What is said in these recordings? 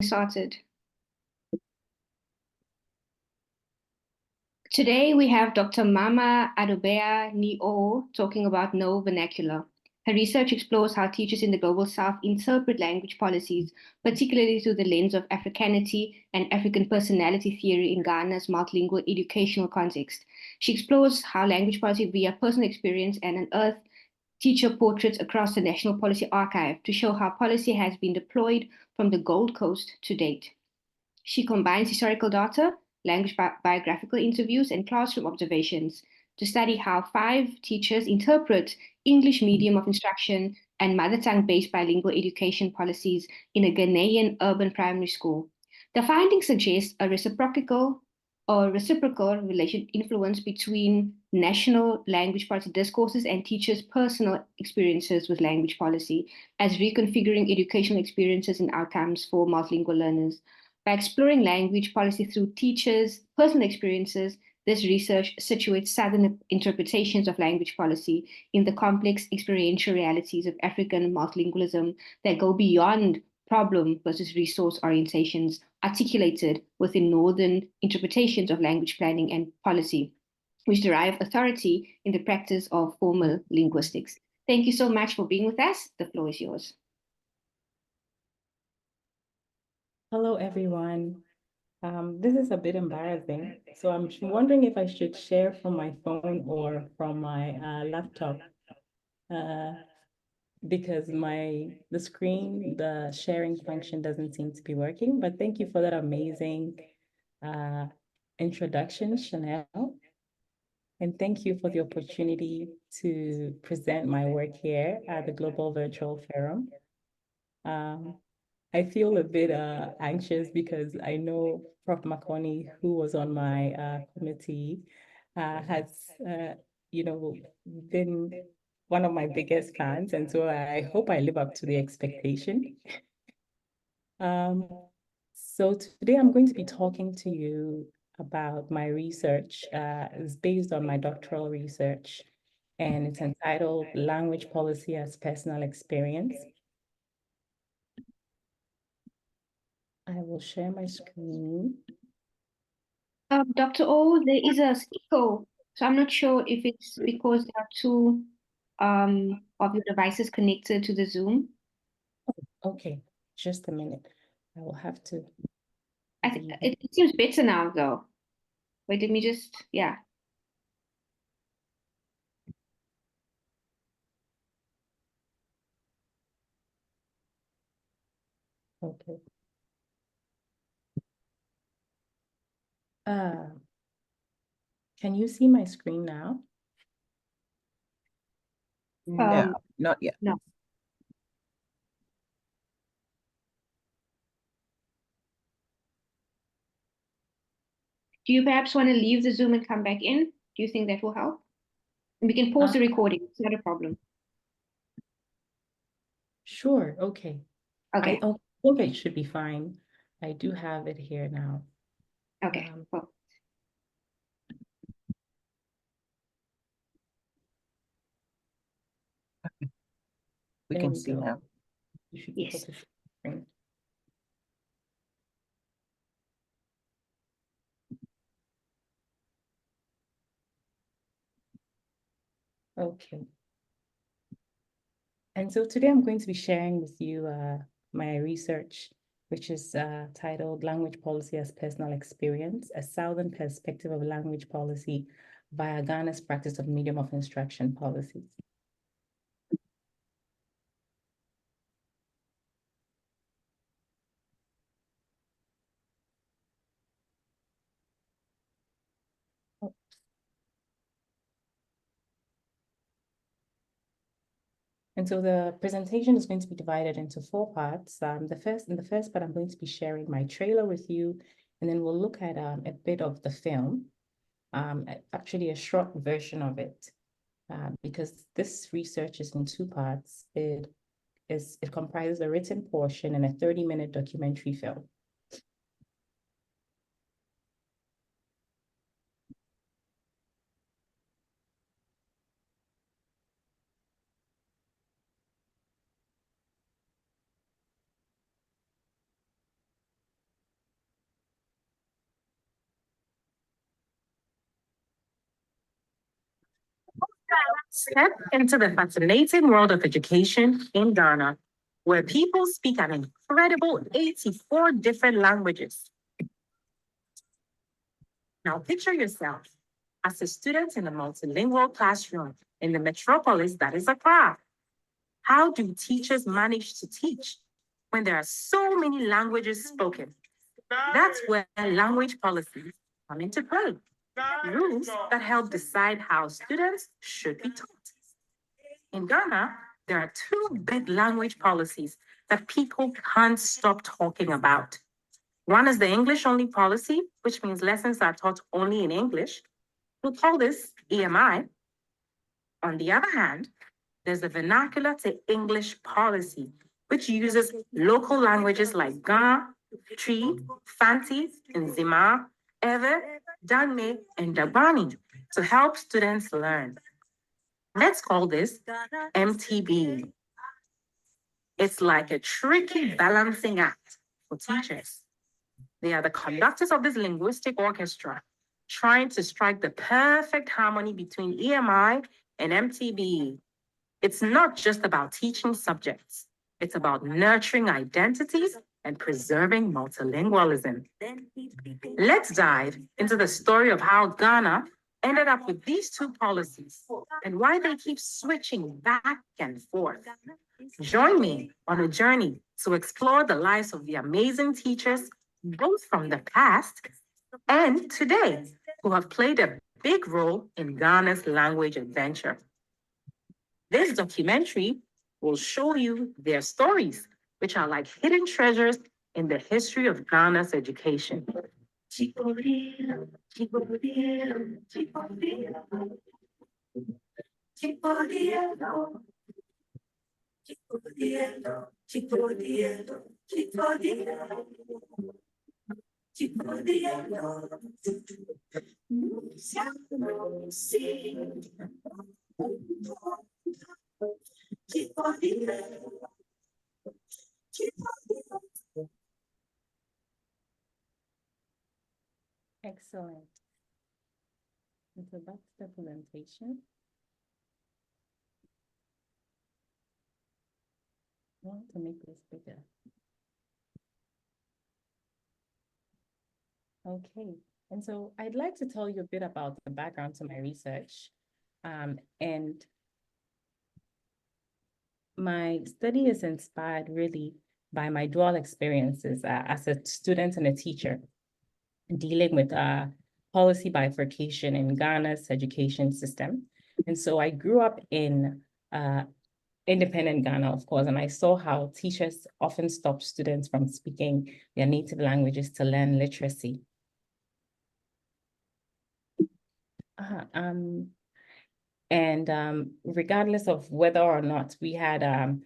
Started. Today we have Dr. Mama Adobea Owoo talking about no vernacular. Her research explores how teachers in the Global South interpret language policies, particularly through the lens of Africanity and African personality theory in Ghana's multilingual educational context. She explores how language policy via personal experience and unearth teacher portraits across the National Policy Archive to show how policy has been deployed from the Gold Coast to date. She combines historical data, language biographical interviews, and classroom observations to study how five teachers interpret English medium of instruction and mother tongue based bilingual education policies in a Ghanaian urban primary school. The findings suggest a reciprocal relation influence between national language policy discourses and teachers' personal experiences with language policy as reconfiguring educational experiences and outcomes for multilingual learners. By exploring language policy through teachers' personal experiences, this research situates Southern interpretations of language policy in the complex experiential realities of African multilingualism that go beyond problem versus resource orientations articulated within Northern interpretations of language planning and policy, which derive authority in the practice of formal linguistics. Thank you so much for being with us. The floor is yours. Hello, everyone. This is a bit embarrassing, so I'm wondering if I should share from my phone or from my laptop, because the sharing function doesn't seem to be working. But thank you for that amazing introduction, Chanel. And thank you for the opportunity to present my work here at the Global Virtual Forum. I feel a bit anxious because I know Prof. Makoni, who was on my committee, has been one of my biggest fans, and so I hope I live up to the expectation. So today I'm going to be talking to you about my research. It's based on my doctoral research, and it's entitled Language Policy as Personal Experience. I will share my screen. Dr. O, there is a echo, so I'm not sure if it's because there are two of your devices connected to the Zoom. Okay, just a minute. I will have to. I think it seems better now, though. Wait, let me just, yeah. Okay. Can you see my screen now? No, not yet. No. Do you perhaps want to leave the Zoom and come back in? Do you think that will help? And we can pause the recording. It's not a problem. Sure. Okay. Okay. I think it should be fine. I do have it here now. Okay. Well. We can see now. You should be able Yes. to see the screen. Okay. And so today I'm going to be sharing with you my research, which is titled Language Policy as Personal Experience, a Southern Perspective of Language Policy via Ghana's Practice of Medium of Instruction Policies. And so the presentation is going to be divided into 4 parts. In the first part, I'm going to be sharing my trailer with you, and then we'll look at a bit of the film, actually a short version of it, because this research is in 2 parts. It comprises a written portion and a 30-minute documentary film. Step into the fascinating world of education in Ghana, where people speak an incredible 84 different languages. Now picture yourself as a student in a multilingual classroom in the metropolis that is Accra. How do teachers manage to teach when there are so many languages spoken? That's where language policies come into play. Rules that help decide how students should be taught. In Ghana, there are two big language policies that people can't stop talking about. One is the English-only policy, which means lessons are taught only in English. We'll call this EMI. On the other hand, there's the Vernacular to English policy, which uses local languages like Ga, Tree, Fanti, Nzima, Ewe, Dagme, and Dagbani to help students learn. Let's call this MTB. It's like a tricky balancing act for teachers. They are the conductors of this linguistic orchestra, trying to strike the perfect harmony between EMI and MTB. It's not just about teaching subjects. It's about nurturing identities and preserving multilingualism. Let's dive into the story of how Ghana ended up with these two policies and why they keep switching back and forth. Join me on a journey to explore the lives of the amazing teachers, both from the past and today, who have played a big role in Ghana's language adventure. This documentary will show you their stories, which are like hidden treasures in the history of Ghana's education. Excellent. And so that's the presentation. I want to make this bigger. Okay, and so I'd like to tell you a bit about the background to my research. And my study is inspired really by my dual experiences as a student and a teacher, dealing with policy bifurcation in Ghana's education system. And so I grew up in independent Ghana, of course, and I saw how teachers often stop students from speaking their native languages to learn literacy. Regardless of whether or not we had a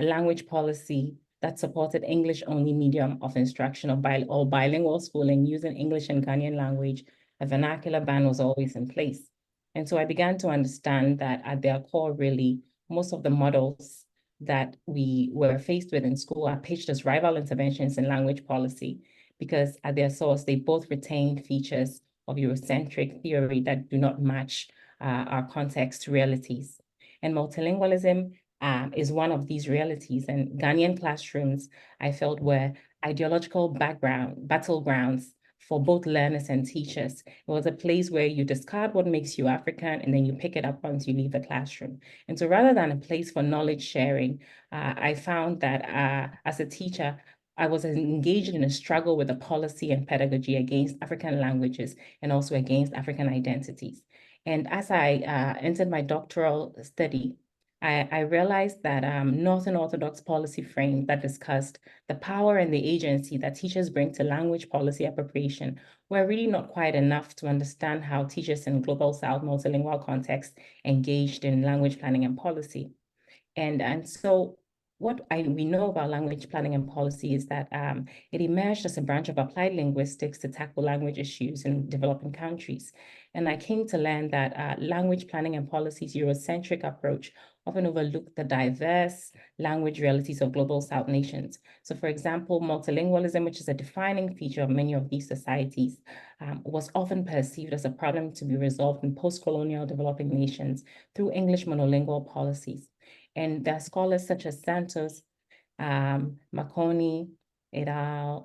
language policy that supported English-only medium of instruction or bilingual schooling using English and Ghanaian language, a vernacular ban was always in place. And so I began to understand that at their core, really, most of the models that we were faced with in school are pitched as rival interventions in language policy, because at their source, they both retain features of Eurocentric theory that do not match our context realities. And multilingualism is one of these realities. And Ghanaian classrooms, I felt, were ideological battlegrounds for both learners and teachers. It was a place where you discard what makes you African and then you pick it up once you leave the classroom. And so rather than a place for knowledge sharing, I found that as a teacher, I was engaged in a struggle with the policy and pedagogy against African languages and also against African identities. And as I entered my doctoral study, I realized that Northern Orthodox policy frame that discussed the power and the agency that teachers bring to language policy appropriation were really not quite enough to understand how teachers in Global South multilingual context engaged in language planning and policy. And so we know about language planning and policy is that it emerged as a branch of applied linguistics to tackle language issues in developing countries. And I came to learn that language planning and policy's Eurocentric approach often overlooked the diverse language realities of global South nations. So for example, multilingualism, which is a defining feature of many of these societies, was often perceived as a problem to be resolved in post-colonial developing nations through English monolingual policies. And there are scholars such as Santos, Marconi, et al.,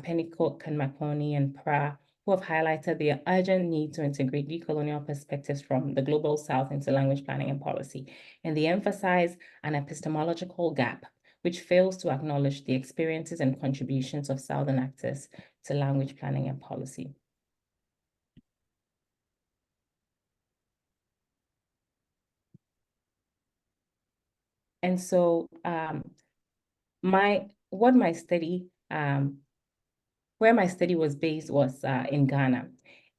Pennycook and Marconi and Pra, who have highlighted the urgent need to integrate decolonial perspectives from the global South into language planning and policy. And they emphasize an epistemological gap, which fails to acknowledge the experiences and contributions of Southern actors to language planning and policy. And so where my study was based was in Ghana,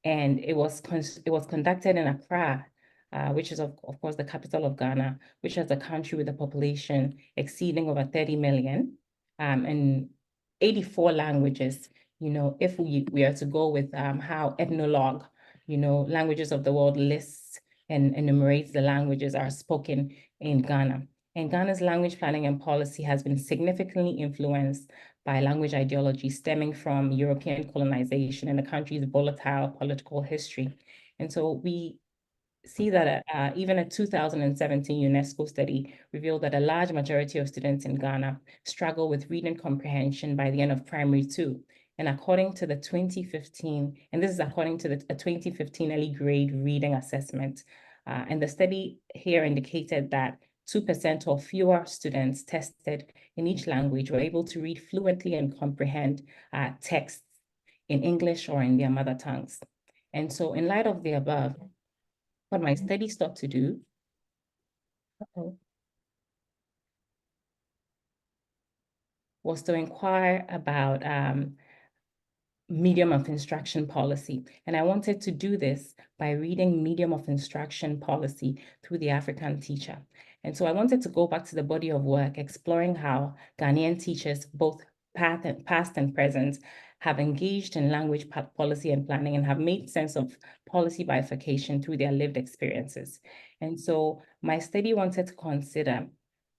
and it was conducted in Accra, which is of course the capital of Ghana, which is a country with a population exceeding over 30 million, and 84 languages. If we are to go with how Ethnologue, languages of the world lists and enumerates the languages are spoken in Ghana. And Ghana's language planning and policy has been significantly influenced by language ideology stemming from European colonization and the country's volatile political history. And so we see that even a 2017 UNESCO study revealed that a large majority of students in Ghana struggle with reading comprehension by the end of primary 2. And according to the 2015, and this is according to the 2015 early grade reading assessment, and the study here indicated that 2% or fewer students tested in each language were able to read fluently and comprehend texts in English or in their mother tongues. And so in light of the above, what my study sought to do was to inquire about medium of instruction policy. And I wanted to do this by reading medium of instruction policy through the African teacher. And so I wanted to go back to the body of work, exploring how Ghanaian teachers, both past and present, have engaged in language policy and planning and have made sense of policy bifurcation through their lived experiences. And so my study wanted to consider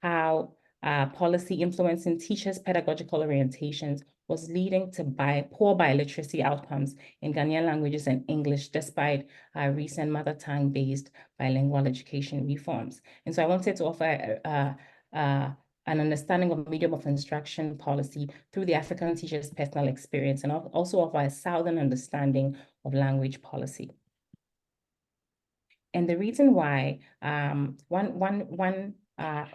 how policy influencing teachers' pedagogical orientations was leading to poor biliteracy outcomes in Ghanaian languages and English, despite recent mother tongue-based bilingual education reforms. And so I wanted to offer an understanding of medium of instruction policy through the African teacher's personal experience, and also offer a Southern understanding of language policy. And the reason why, one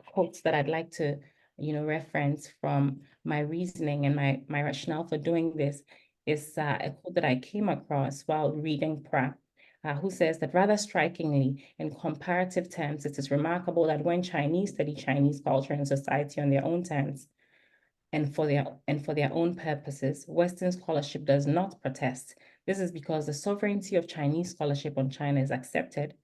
quote that I'd like to reference from my reasoning and my rationale for doing this is a quote that I came across while reading Pra, who says that rather strikingly, in comparative terms, it is remarkable that when Chinese study Chinese culture and society on their own terms and for their own purposes, Western scholarship does not protest. This is because the sovereignty of Chinese scholarship on China is accepted.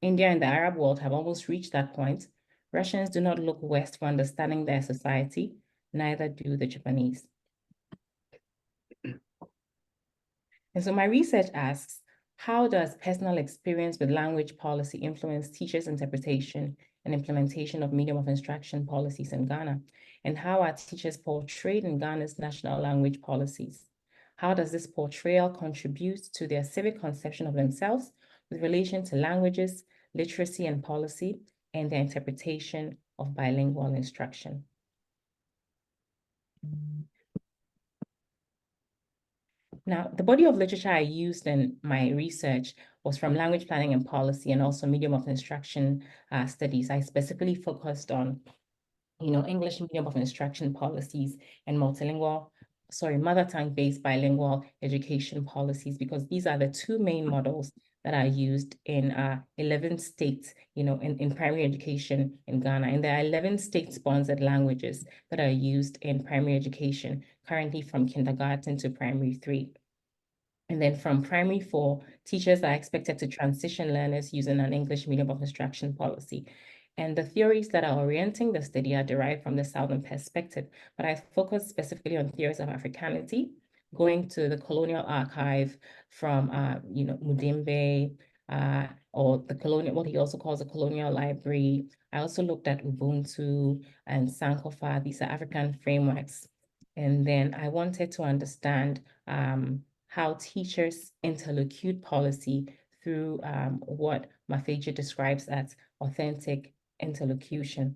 India and the Arab world have almost reached that point. Russians do not look west for understanding their society, neither do the Japanese. And so my research asks, how does personal experience with language policy influence teachers' interpretation and implementation of medium of instruction policies in Ghana? And how are teachers portrayed in Ghana's national language policies? How does this portrayal contribute to their civic conception of themselves with relation to languages, literacy and policy, and their interpretation of bilingual instruction? Now, the body of literature I used in my research was from language planning and policy and also medium of instruction studies. I specifically focused on, English medium of instruction policies and mother tongue-based bilingual education policies, because these are the two main models that are used in 11 states, in primary education in Ghana. And there are 11 state-sponsored languages that are used in primary education, currently from kindergarten to primary 3. And then from primary 4, teachers are expected to transition learners using an English medium of instruction policy. And the theories that are orienting the study are derived from the Southern perspective, but I focus specifically on theories of Africanity, going to the colonial archive from, Mudimbe, or the colonial, what he also calls the colonial library. I also looked at Ubuntu and Sankofa. These are African frameworks. And then I wanted to understand how teachers interlocute policy through what Mafeji describes as authentic interlocution.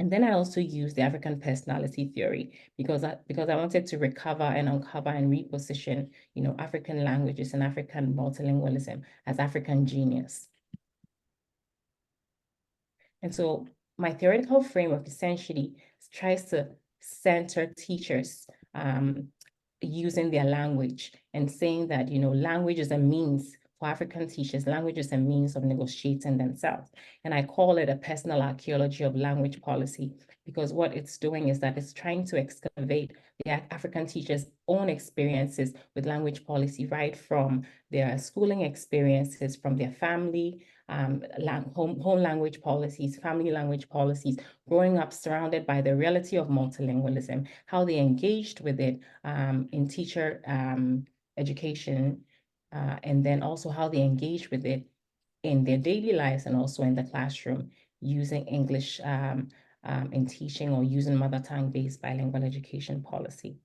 And then I also used the African personality theory because I wanted to recover and uncover and reposition, African languages and African multilingualism as African genius. And so my theoretical framework essentially tries to center teachers using their language and saying that, language is a means for African teachers, language is a means of negotiating themselves. And I call it a personal archaeology of language policy, because what it's doing is that it's trying to excavate the African teachers' own experiences with language policy, right from their schooling experiences, from their family, home language policies, family language policies, growing up surrounded by the reality of multilingualism, how they engaged with it in teacher education, and then also how they engage with it in their daily lives and also in the classroom, using English in teaching or using mother tongue-based bilingual education policy.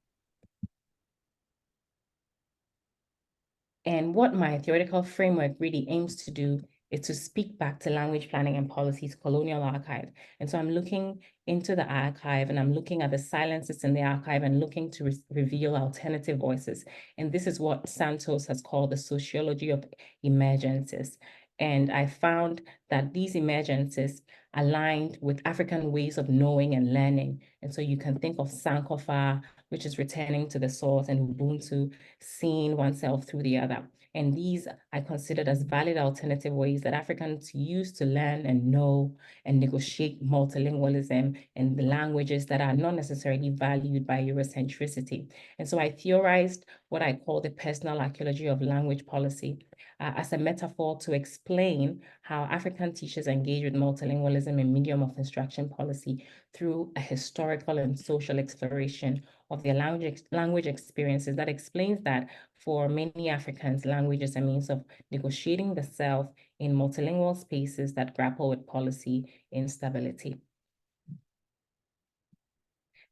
And what my theoretical framework really aims to do is to speak back to Language Planning and Policy's colonial archive. And so I'm looking into the archive and I'm looking at the silences in the archive and looking to reveal alternative voices. And this is what Santos has called the sociology of emergences. And I found that these emergences aligned with African ways of knowing and learning. And so you can think of Sankofa, which is returning to the source, and Ubuntu, seeing oneself through the other. And these I considered as valid alternative ways that Africans use to learn and know and negotiate multilingualism and the languages that are not necessarily valued by Eurocentricity. And so I theorized what I call the personal archaeology of language policy as a metaphor to explain how African teachers engage with multilingualism in medium of instruction policy through a historical and social exploration of their language experiences that explains that for many Africans, language is a means of negotiating the self in multilingual spaces that grapple with policy instability.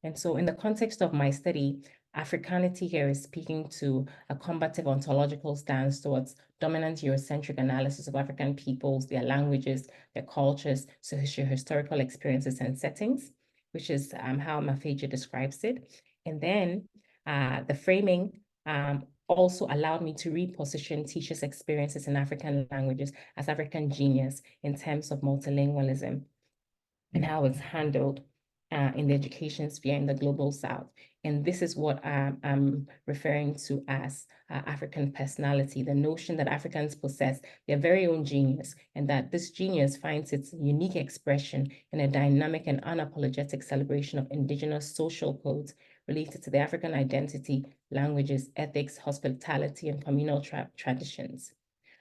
And so in the context of my study, Africanity here is speaking to a combative ontological stance towards dominant Eurocentric analysis of African peoples, their languages, their cultures, socio-historical experiences and settings, which is how Mafeji describes it. And then the framing also allowed me to reposition teachers' experiences in African languages as African genius in terms of multilingualism and how it's handled in the education sphere in the global South. And this is what I'm referring to as African personality, the notion that Africans possess their very own genius, and that this genius finds its unique expression in a dynamic and unapologetic celebration of indigenous social codes related to the African identity, languages, ethics, hospitality, and communal traditions.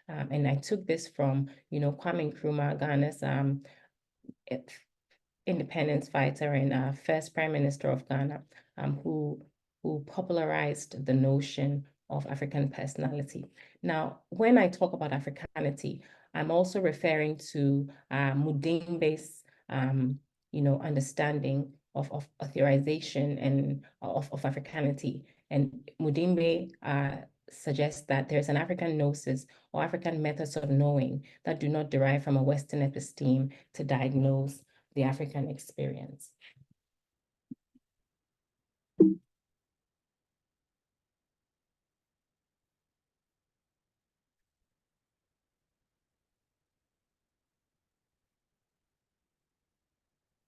And I took this from, Kwame Nkrumah, Ghana's independence fighter and first Prime Minister of Ghana, who popularized the notion of African personality. Now, when I talk about Africanity, I'm also referring to Mudimbe's, understanding of authorization and of Africanity. And Mudimbe suggests that there's an African gnosis or African methods of knowing that do not derive from a Western episteme to diagnose the African experience.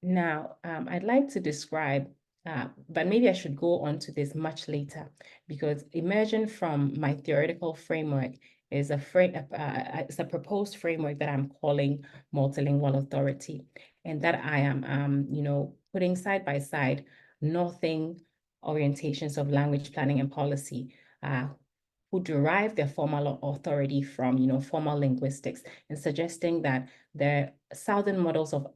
Now, I'd like to describe, but maybe I should go on to this much later, because emergent from my theoretical framework is it's a proposed framework that I'm calling multilingual authority, and that I am, putting side by side northing orientations of language planning and policy, who derive their formal authority from, formal linguistics, and suggesting that the Southern models of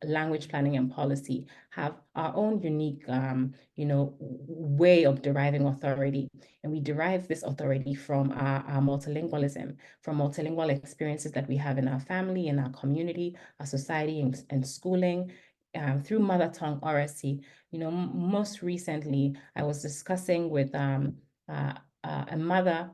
language planning and policy have our own unique, way of deriving authority. And we derive this authority from our multilingualism, from multilingual experiences that we have in our family, in our community, our society, and schooling, through mother tongue oracy. Most recently, I was discussing with a mother,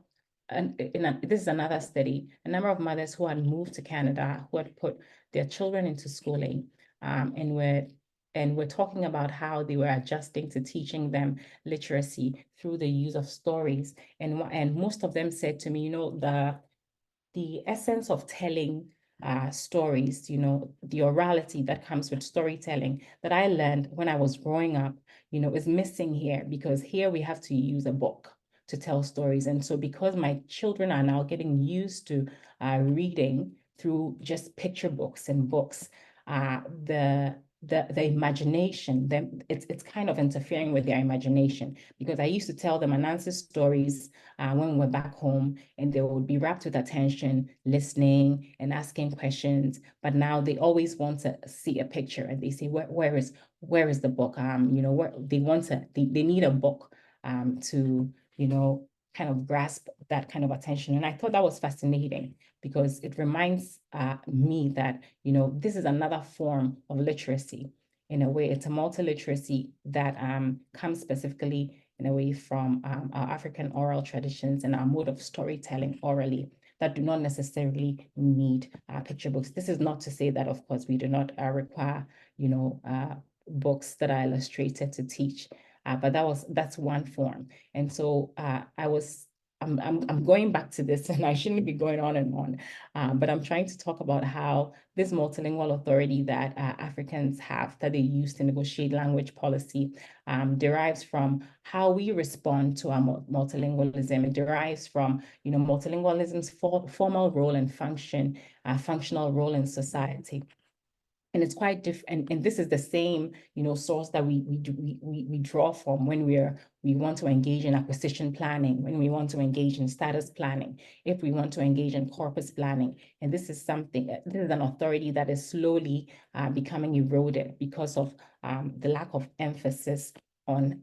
and this is another study, a number of mothers who had moved to Canada, who had put their children into schooling, and we're talking about how they were adjusting to teaching them literacy through the use of stories. And most of them said to me, the essence of telling stories, the orality that comes with storytelling that I learned when I was growing up, is missing here, because here we have to use a book to tell stories. And so because my children are now getting used to reading through just picture books and books, the imagination, it's kind of interfering with their imagination, because I used to tell them Anansi stories when we're back home, and they would be wrapped with attention, listening and asking questions. But now they always want to see a picture, and they say, where is the book? Where they need a book to, kind of grasp that kind of attention. And I thought that was fascinating, because it reminds me that, this is another form of literacy. In a way, it's a multiliteracy that comes specifically in a way from our African oral traditions and our mode of storytelling orally, that do not necessarily need picture books. This is not to say that, of course, we do not require, books that are illustrated to teach, but that's one form. And so I'm going back to this, and I shouldn't be going on and on, but I'm trying to talk about how this multilingual authority that Africans have, that they use to negotiate language policy, derives from how we respond to our multilingualism. It derives from, multilingualism's formal role and functional role in society. And it's quite different, and this is the same, source that we draw from when we want to engage in acquisition planning, when we want to engage in status planning, if we want to engage in corpus planning. And this is an authority that is slowly becoming eroded because of the lack of emphasis on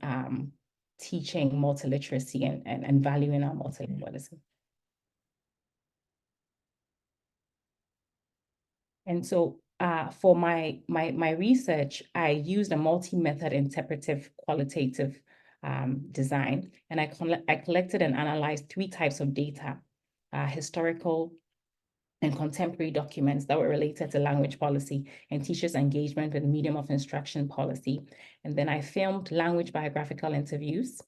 teaching multiliteracy and valuing our multilingualism. And so for my research, I used a multi-method interpretive qualitative design, and I collected and analyzed 3 types of data: historical and contemporary documents that were related to language policy and teachers' engagement with medium of instruction policy. And then I filmed language biographical interviews.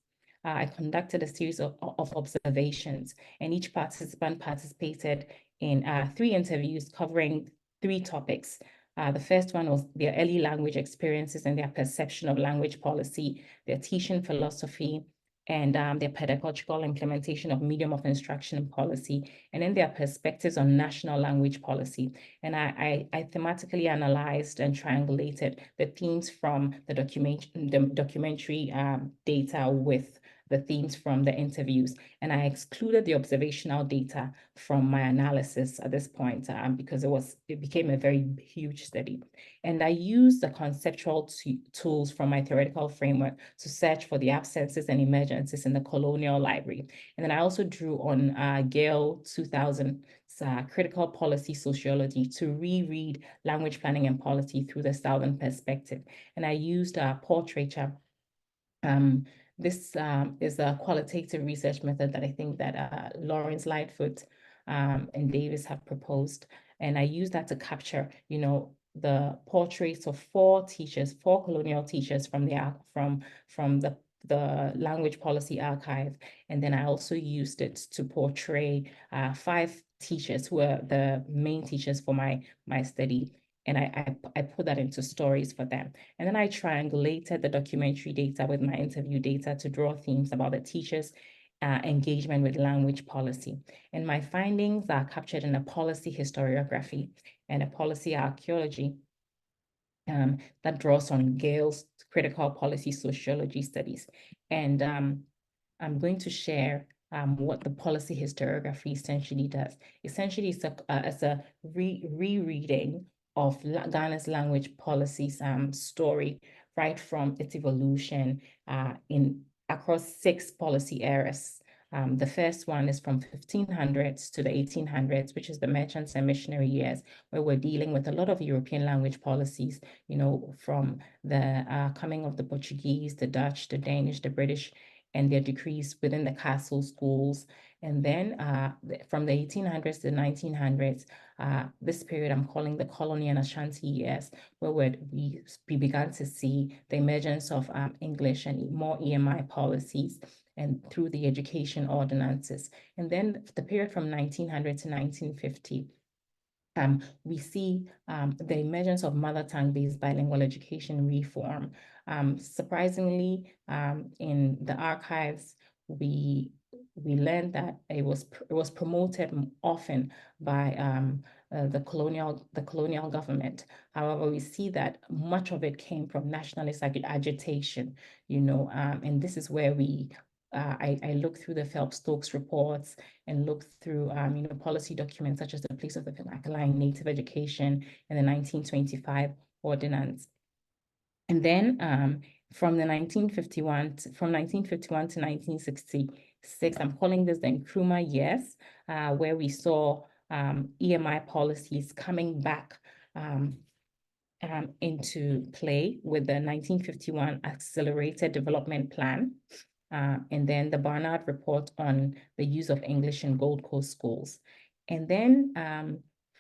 I conducted a series of observations, and each participant participated in 3 interviews covering 3 topics. The first one was their early language experiences and their perception of language policy, their teaching philosophy, and their pedagogical implementation of medium of instruction policy, and then their perspectives on national language policy. And I thematically analyzed and triangulated the themes from the documentary data with the themes from the interviews. And I excluded the observational data from my analysis at this point because it became a very huge study. And I used the conceptual tools from my theoretical framework to search for the absences and emergences in the colonial library. And then I also drew on Gale 2000's critical policy sociology to reread language planning and policy through the Southern perspective. And I used portraiture. This is a qualitative research method that I think that Lawrence Lightfoot and Davis have proposed. And I use that to capture, the portraits of 4 colonial teachers from the language policy archive. And then I also used it to portray 5 teachers who were the main teachers for my study. And I put that into stories for them. And then I triangulated the documentary data with my interview data to draw themes about the teachers' engagement with language policy. And my findings are captured in a policy historiography and a policy archaeology that draws on Gale's critical policy sociology studies. And I'm going to share what the policy historiography essentially does. Essentially, it's a rereading of Ghana's language policies story right from its evolution across 6 policy eras. The first one is from 1500s to the 1800s, which is the merchants and missionary years, where we're dealing with a lot of European language policies, from the coming of the Portuguese, the Dutch, the Danish, the British, and their decrees within the castle schools. And then from the 1800s to the 1900s, this period I'm calling the colony and Ashanti years, where we began to see the emergence of English and more EMI policies, and through the education ordinances. And then the period from 1900 to 1950, we see the emergence of mother tongue-based bilingual education reform. Surprisingly, in the archives, we learned that it was promoted often by the colonial government. However, we see that much of it came from nationalist agitation, and this is where I looked through the Phelps-Stokes reports and looked through, policy documents such as the place of the vernacular in native education and the 1925 ordinance. And then from 1951 to 1966, I'm calling this the Nkrumah years, where we saw EMI policies coming back into play with the 1951 Accelerated Development Plan, and then the Barnard Report on the use of English in Gold Coast schools. And then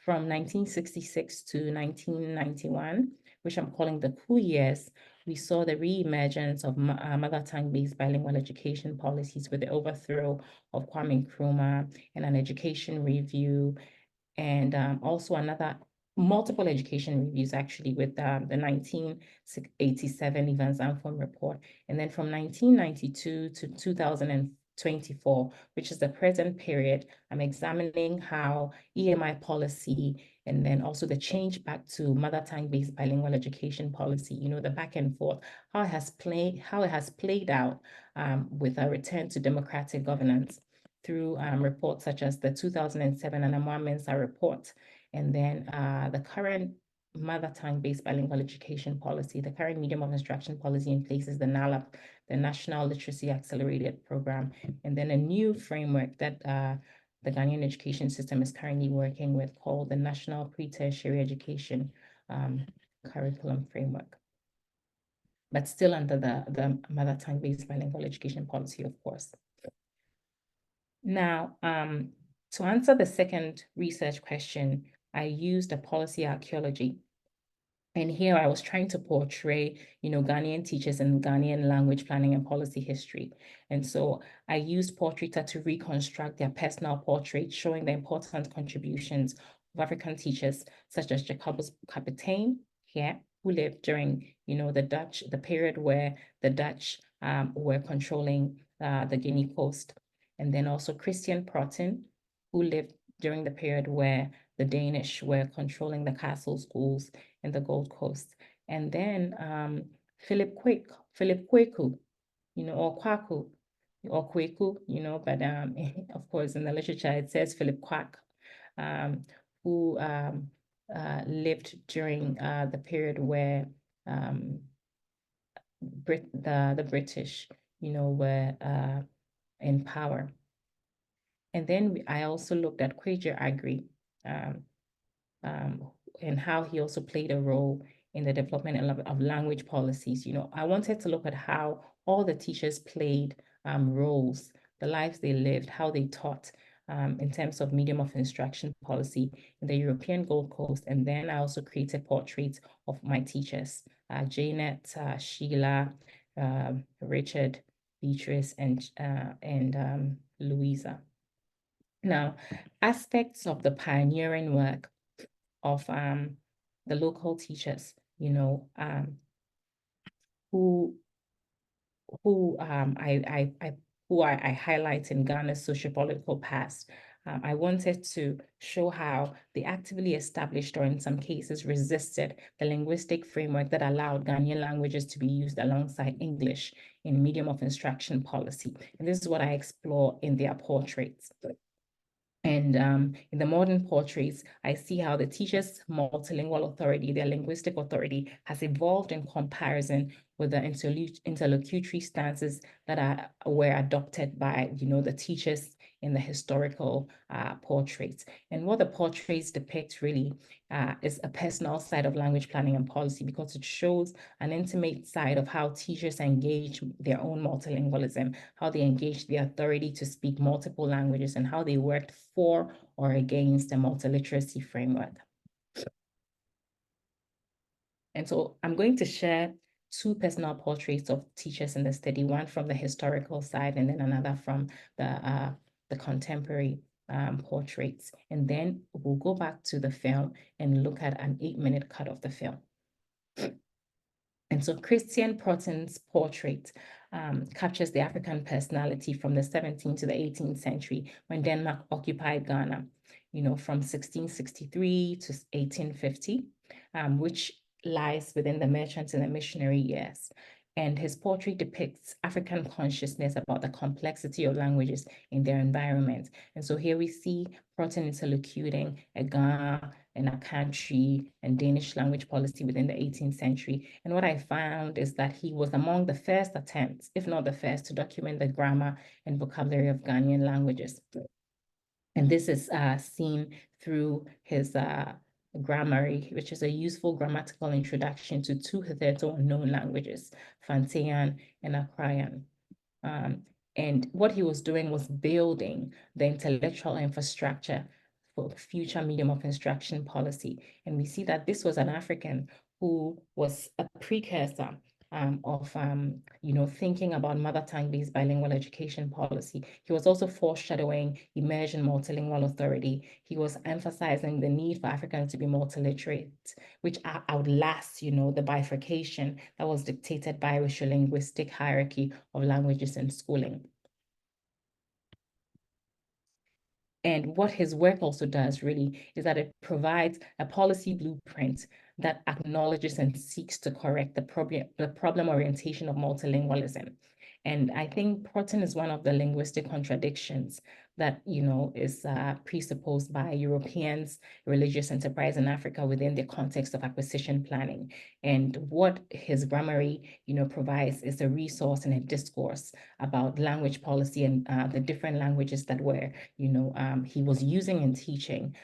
from 1966 to 1991, which I'm calling the coup years, we saw the re-emergence of mother tongue-based bilingual education policies with the overthrow of Kwame Nkrumah and an education review, and also multiple education reviews, actually, with the 1987 Evans Anfom report. And then from 1992 to 2024, which is the present period, I'm examining how EMI policy and then also the change back to mother tongue-based bilingual education policy, the back and forth, how it has played out with a return to democratic governance through reports such as the 2007 Anamwa Mensah report, and then the current mother tongue-based bilingual education policy, the current medium of instruction policy in place is the NALAP, the National Literacy Accelerated Program, and then a new framework that the Ghanaian education system is currently working with called the National Pre-Tertiary Education Curriculum Framework, but still under the mother tongue-based bilingual education policy, of course. Now, to answer the second research question, I used a policy archaeology. And here I was trying to portray, Ghanaian teachers and Ghanaian language planning and policy history. And so I used Portraita to reconstruct their personal portraits, showing the important contributions of African teachers, such as Jacobus Kaptein here, who lived during, the period where the Dutch were controlling the Guinea coast. And then also Christian Protten, who lived during the period where the Danish were controlling the castle schools in the Gold Coast. And then Philip Kweku, or Kwaku, or Kweku, but of course in the literature it says Philip Kwak, who lived during the period where the British, were in power. And then I also looked at Kweju Agri, and how he also played a role in the development of language policies. I wanted to look at how all the teachers played roles, the lives they lived, how they taught in terms of medium of instruction policy in the European Gold Coast. And then I also created portraits of my teachers, Janet, Sheila, Richard, Beatrice, and Louisa. Now, aspects of the pioneering work of the local teachers, who I highlight in Ghana's sociopolitical past. I wanted to show how they actively established, or in some cases resisted, the linguistic framework that allowed Ghanaian languages to be used alongside English in medium of instruction policy. And this is what I explore in their portraits. And in the modern portraits, I see how the teacher's multilingual authority, their linguistic authority, has evolved in comparison with the interlocutory stances that were adopted by, the teachers in the historical portraits. And what the portraits depict really is a personal side of language planning and policy, because it shows an intimate side of how teachers engage their own multilingualism, how they engage the authority to speak multiple languages, and how they worked for or against the multiliteracy framework. And so I'm going to share two personal portraits of teachers in the study, one from the historical side and then another from the contemporary portraits. And then we'll go back to the film and look at an 8-minute cut of the film. And so Christian Proton's portrait captures the African personality from the 17th to the 18th century, when Denmark occupied Ghana, from 1663 to 1850, which lies within the merchant and the missionary years. And his portrait depicts African consciousness about the complexity of languages in their environment. And so here we see Proton interlocuting a Ghana and a country and Danish language policy within the 18th century. And what I found is that he was among the first attempts, if not the first, to document the grammar and vocabulary of Ghanaian languages. And this is seen through his Grammary, which is a useful grammatical introduction to two hitherto unknown languages, Fantean and Akrayan. And what he was doing was building the intellectual infrastructure for future medium of instruction policy. And we see that this was an African who was a precursor of thinking about mother tongue-based bilingual education policy. He was also foreshadowing immersion multilingual authority. He was emphasizing the need for Africans to be multiliterate, which outlasts, the bifurcation that was dictated by racial linguistic hierarchy of languages in schooling. And what his work also does really is that it provides a policy blueprint that acknowledges and seeks to correct the problem orientation of multilingualism. And I think Proton is one of the linguistic contradictions that, is presupposed by Europeans' religious enterprise in Africa within the context of acquisition planning. And what his grammary, provides is a resource and a discourse about language policy and the different languages that were, he was using and teaching,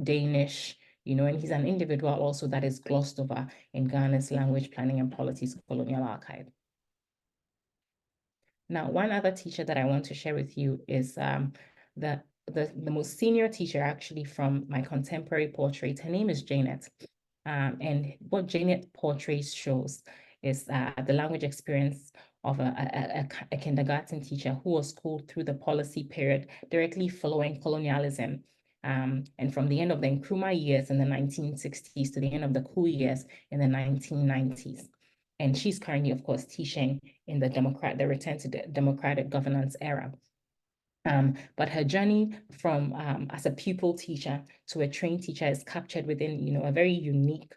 Danish, and he's an individual also that is glossed over in Ghana's Language Planning and Policies Colonial Archive. Now, one other teacher that I want to share with you is the most senior teacher actually from my contemporary portrait. Her name is Janet. And what Janet portrays shows is the language experience of a kindergarten teacher who was schooled through the policy period directly following colonialism. And from the end of the Nkrumah years in the 1960s to the end of the Koo years in the 1990s. And she's currently, of course, teaching in the return to the democratic governance era. But her journey from as a pupil teacher to a trained teacher is captured within, a very unique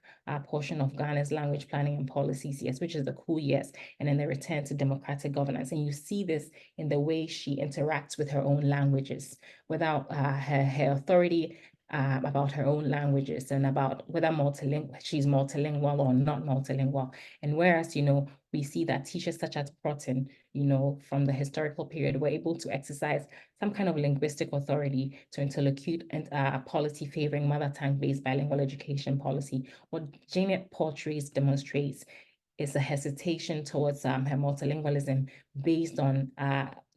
portion of Ghana's language planning and policies years, which is the Koo years, and then the return to democratic governance. And you see this in the way she interacts with her own languages, without her authority about her own languages and about whether she's multilingual or not multilingual. And whereas, we see that teachers such as Proton, from the historical period, were able to exercise some kind of linguistic authority to interlocute and policy favoring mother tongue-based bilingual education policy. What Janet portrays demonstrates is a hesitation towards her multilingualism based on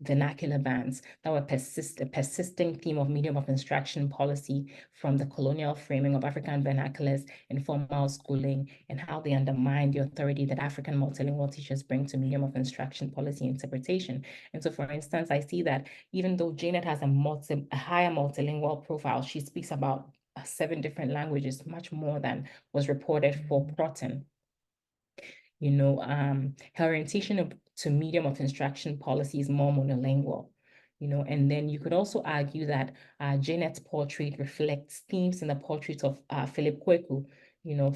vernacular bans that were a persisting theme of medium of instruction policy from the colonial framing of African vernaculars in formal schooling, and how they undermine the authority that African multilingual teachers bring to medium of instruction policy interpretation. And so, for instance, I see that even though Janet has a higher multilingual profile, she speaks about 7 different languages, much more than was reported for Proton. Her orientation to medium of instruction policy is more monolingual. and then you could also argue that Janet's portrait reflects themes in the portrait of Philip Kweku,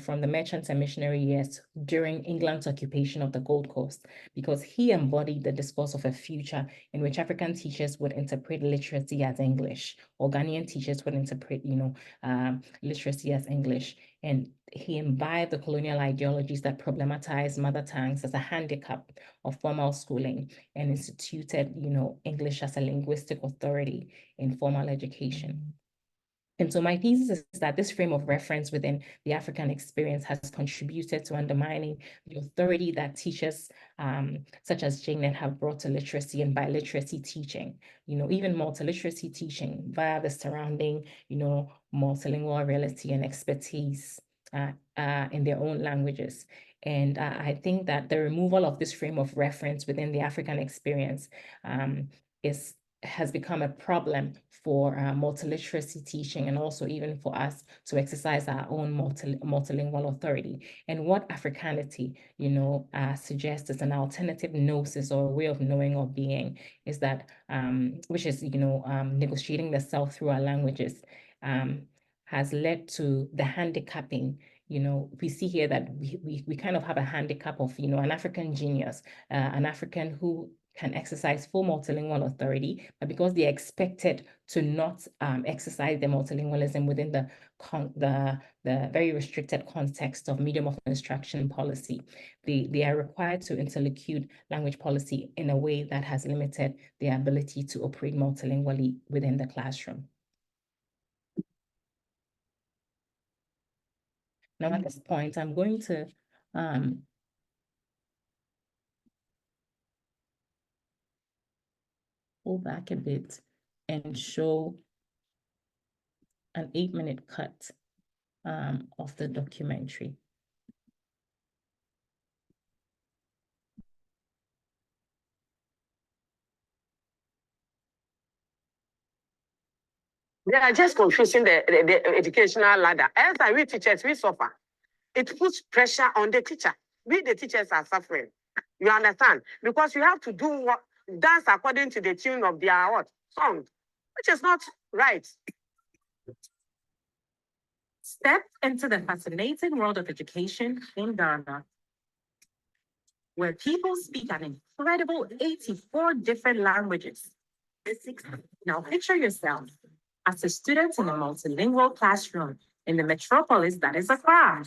from the merchants and missionary years during England's occupation of the Gold Coast, because he embodied the discourse of a future in which African teachers would interpret literacy as English, or Ghanaian teachers would interpret, literacy as English. And he imbibed the colonial ideologies that problematized mother tongues as a handicap of formal schooling and instituted, English as a linguistic authority in formal education. And so my thesis is that this frame of reference within the African experience has contributed to undermining the authority that teachers such as Janet have brought to literacy and biliteracy teaching, even multiliteracy teaching via the surrounding, multilingual reality and expertise in their own languages. And I think that the removal of this frame of reference within the African experience has become a problem for multiliteracy teaching, and also even for us to exercise our own multilingual authority. And what Africanity, suggests as an alternative gnosis or a way of knowing or being is that, which is, negotiating the self through our languages, has led to the handicapping. We see here that we kind of have a handicap of, an African genius, an African who can exercise full multilingual authority, but because they're expected to not exercise their multilingualism within the very restricted context of medium of instruction policy, they are required to interlocute language policy in a way that has limited their ability to operate multilingually within the classroom. Now, at this point, I'm going to pull back a bit and show an 8-minute cut of the documentary. They are just confusing the educational ladder. As we teachers, we suffer. It puts pressure on the teacher. We, the teachers, are suffering. You understand? Because you have to dance according to the tune of their song, which is not right. Step into the fascinating world of education in Ghana, where people speak an incredible 84 different languages. Now picture yourself as a student in a multilingual classroom in the metropolis that is Accra.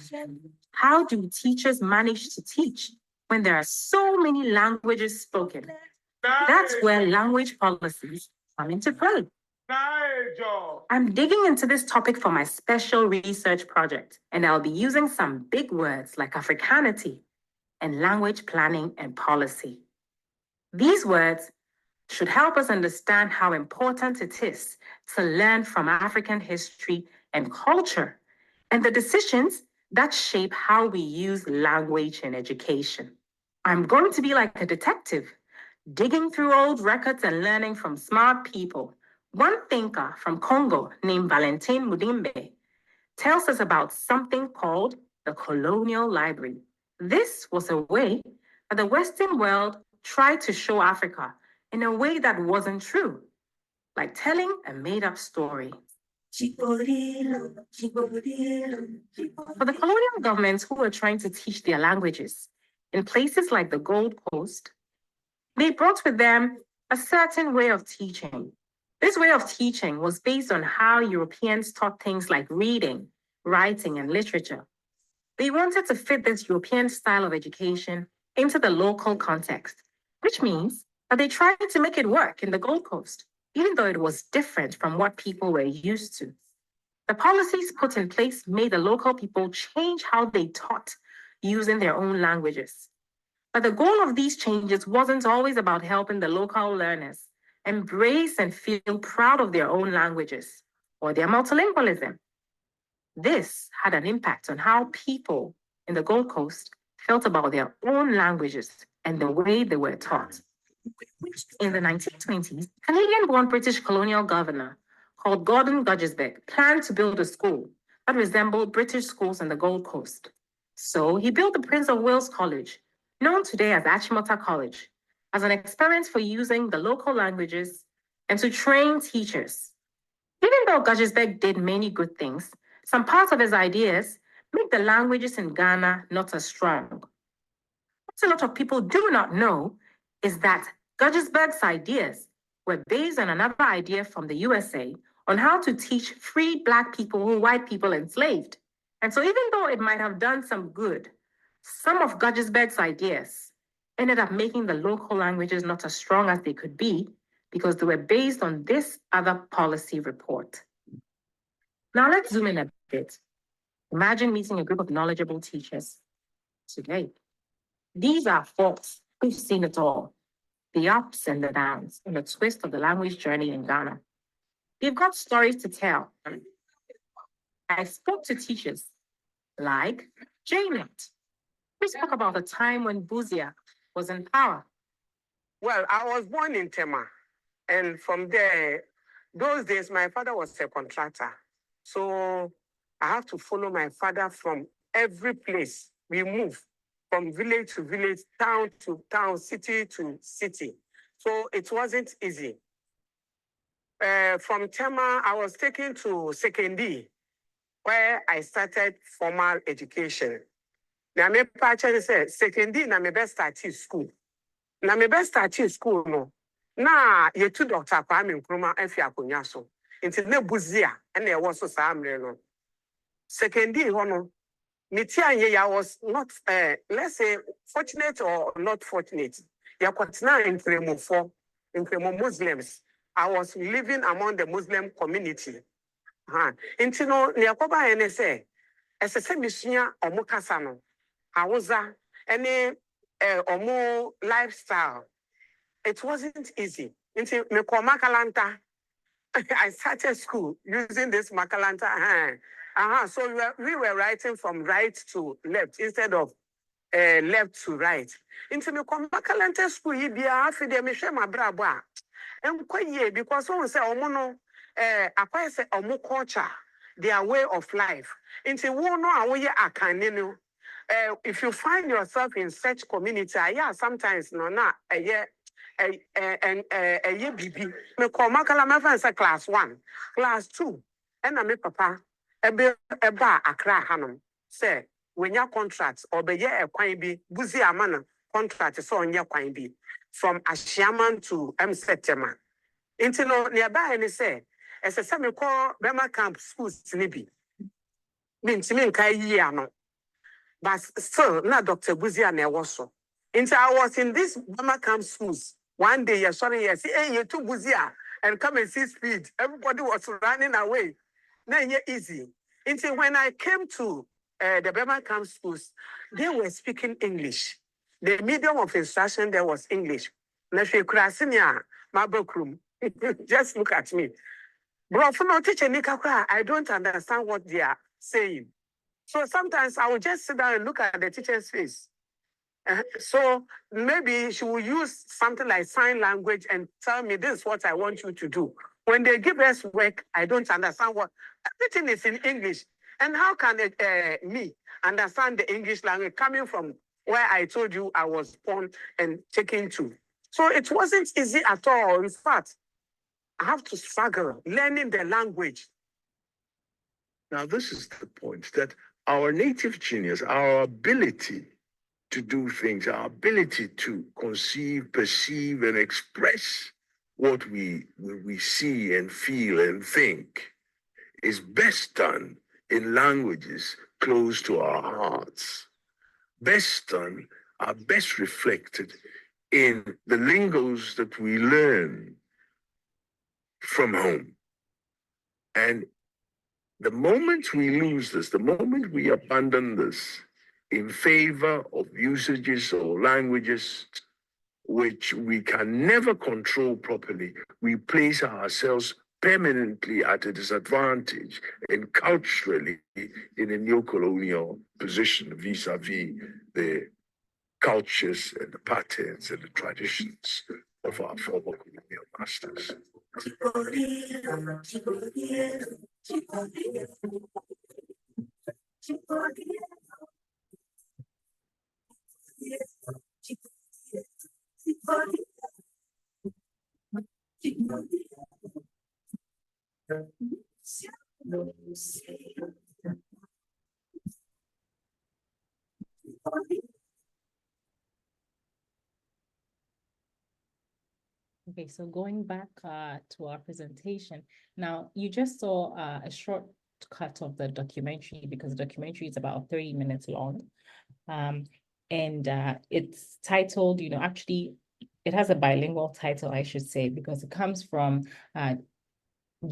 How do teachers manage to teach when there are so many languages spoken? That's where language policies come into play. I'm digging into this topic for my special research project, and I'll be using some big words like Africanity and language planning and policy. These words should help us understand how important it is to learn from African history and culture, and the decisions that shape how we use language in education. I'm going to be like a detective, digging through old records and learning from smart people. One thinker from Congo named Valentin Mudimbe tells us about something called the colonial library. This was a way that the Western world tried to show Africa in a way that wasn't true, like telling a made-up story. For the colonial governments who were trying to teach their languages in places like the Gold Coast, they brought with them a certain way of teaching. This way of teaching was based on how Europeans taught things like reading, writing, and literature. They wanted to fit this European style of education into the local context, which means that they tried to make it work in the Gold Coast, even though it was different from what people were used to. The policies put in place made the local people change how they taught using their own languages. But the goal of these changes wasn't always about helping the local learners embrace and feel proud of their own languages or their multilingualism. This had an impact on how people in the Gold Coast felt about their own languages and the way they were taught. In the 1920s, Canadian-born British colonial governor called Gordon Gudgesberg planned to build a school that resembled British schools in the Gold Coast. So he built the Prince of Wales College, known today as Achimota College, as an experiment for using the local languages and to train teachers. Even though Guggisberg did many good things, some parts of his ideas make the languages in Ghana not as strong. What a lot of people do not know is that Guggisberg's ideas were based on another idea from the USA on how to teach free Black people who white people enslaved. And so even though it might have done some good, some of Guggisberg's ideas ended up making the local languages not as strong as they could be because they were based on this other policy report. Now let's zoom in a bit. Imagine meeting a group of knowledgeable teachers today. These are folks who've seen it all, the ups and the downs, and the twist of the language journey in Ghana. They've got stories to tell. I spoke to teachers like Janet, who spoke about the time when Buzia was in power. Well, I was born in Tema, and from there, those days, my father was a contractor. So I have to follow my father from every place. We move from village to village, town to town, city to city. So it wasn't easy. From Tema, I was taken to Sekendi, where I started formal education. Now, my partner said, Sekendi, na me best start school. Na me best start school, no. Na, ye two Dr. Kwame Nkrumah efi akonya so. Inti ne Buzia, and there was so samre no. Sekendi, hono. I was not, let's say, fortunate or not fortunate. Ya kwatina in Kremo Muslims. I was living among the Muslim community. Inti no, niyakoba ene se, ese misunya omu kasano, hauza, ene omu lifestyle. It wasn't easy. Inti meko makalanta, I started school using this makalanta. So we were writing from right to left instead of left to right. Into me come makalanta school, you be a half de me share my braba. And quite ye because someone say omono I say omo culture, their way of life. Into wono awoye akanenu. If you find yourself in such community, yeah, sometimes no na bibi. Me come makala me fancy class 1, class 2, and me papa. Eba Accra Hanum say when your contracts or be a quine be buzi amana contract so on your quine be from Ashiaman to September. Intino nearby and say as a semi call Bema Camp schools nibi. Means me kai no. But still not Dr. Buzia ne was so. Into I was in this Bema Camp schools. One day you're sorry, yes, hey, you too Buzia and come and see speed. Everybody was running away. Now easy. Until when I came to the Burma Camp schools, they were speaking English. The medium of instruction there was English. Just look at me. Bro, for no teacher, I don't understand what they are saying. So sometimes I will just sit down and look at the teacher's face. So maybe she will use something like sign language and tell me this is what I want you to do. When they give us work, I don't understand what, everything is in English. And how can me understand the English language coming from where I told you I was born and taken to? So it wasn't easy at all. In fact, I have to struggle learning the language. Now, this is the point that our native genius, our ability to do things, our ability to conceive, perceive, and express what we see and feel and think is best done in languages close to our hearts. Best done, are best reflected in the lingos that we learn from home. And the moment we lose this, the moment we abandon this in favor of usages or languages which we can never control properly, we place ourselves permanently at a disadvantage and culturally in a neo-colonial position vis-a-vis the cultures and the patterns and the traditions of our former colonial masters. Okay, so going back to our presentation, now you just saw a short cut of the documentary because the documentary is about 30 minutes long. And it's titled, actually, it has a bilingual title, I should say, because it comes from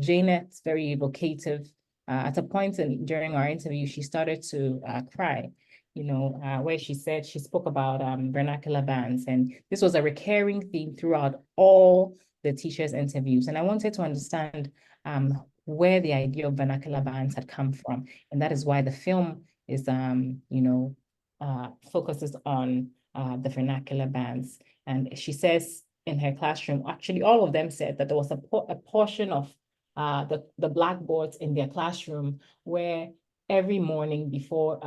Janet's very evocative. At a point during our interview, she started to cry, where she said she spoke about vernacular bands. And this was a recurring theme throughout all the teachers' interviews. And I wanted to understand where the idea of vernacular bands had come from. And that is why the film is, focuses on the vernacular bands. And she says in her classroom, actually, all of them said that there was a portion of the blackboards in their classroom where every morning before